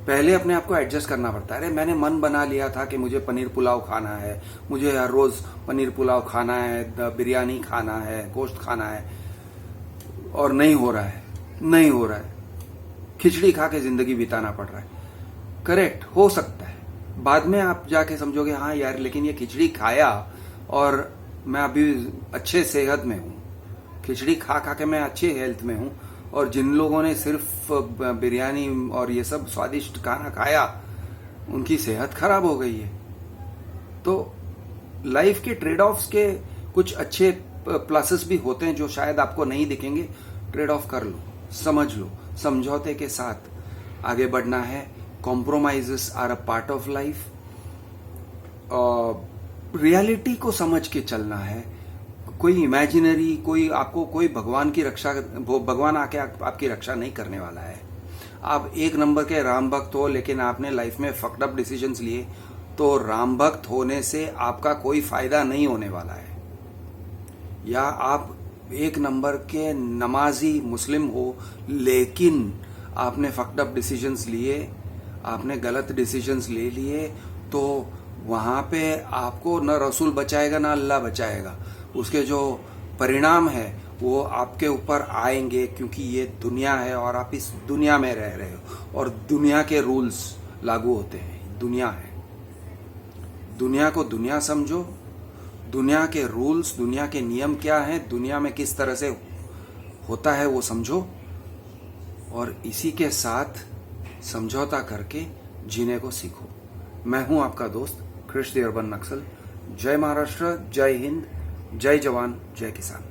[SPEAKER 1] पहले अपने आप को एडजस्ट करना पड़ता है। अरे मैंने मन बना लिया था कि मुझे पनीर पुलाव खाना है, मुझे हर रोज पनीर पुलाव खाना है, बिरयानी खाना है, गोश्त खाना है, और नहीं हो रहा है, खिचड़ी खा के जिंदगी बिताना पड़ रहा है। करेक्ट, हो सकता है बाद में आप जाके समझोगे हाँ यार लेकिन ये खिचड़ी खाया और मैं अभी अच्छे सेहत में हूं, खिचड़ी खा के मैं अच्छे हेल्थ में हूं, और जिन लोगों ने सिर्फ बिरयानी और ये सब स्वादिष्ट खाना खाया उनकी सेहत खराब हो गई है। तो लाइफ के ट्रेड ऑफ्स के कुछ अच्छे प्लसेस भी होते हैं जो शायद आपको नहीं दिखेंगे। ट्रेड ऑफ कर लो, समझ लो, समझौते के साथ आगे बढ़ना है। Compromises are a part of life. Reality को समझ के चलना है। कोई इमेजिनरी, कोई भगवान की रक्षा, भगवान आके आपकी रक्षा नहीं करने वाला है। आप एक नंबर के राम भक्त हो लेकिन आपने लाइफ में फक्ड अप डिसीजंस लिए, तो राम भक्त होने से आपका कोई फायदा नहीं होने वाला है। या आप एक नंबर के नमाजी मुस्लिम हो लेकिन आपने फक्ड अप डिसीजंस लिए, आपने गलत डिसीजंस ले लिए, तो वहां पे आपको न रसूल बचाएगा ना अल्लाह बचाएगा। उसके जो परिणाम है वो आपके ऊपर आएंगे, क्योंकि ये दुनिया है और आप इस दुनिया में रह रहे हो और दुनिया के रूल्स लागू होते हैं। दुनिया है, दुनिया को दुनिया समझो, दुनिया के रूल्स, दुनिया के नियम क्या हैं, दुनिया में किस तरह से होता है वो समझो, और इसी के साथ समझौता करके जीने को सीखो। मैं हूं आपका दोस्त कृष द अर्बन नक्सल। जय महाराष्ट्र, जय हिंद, जय जवान, जय किसान।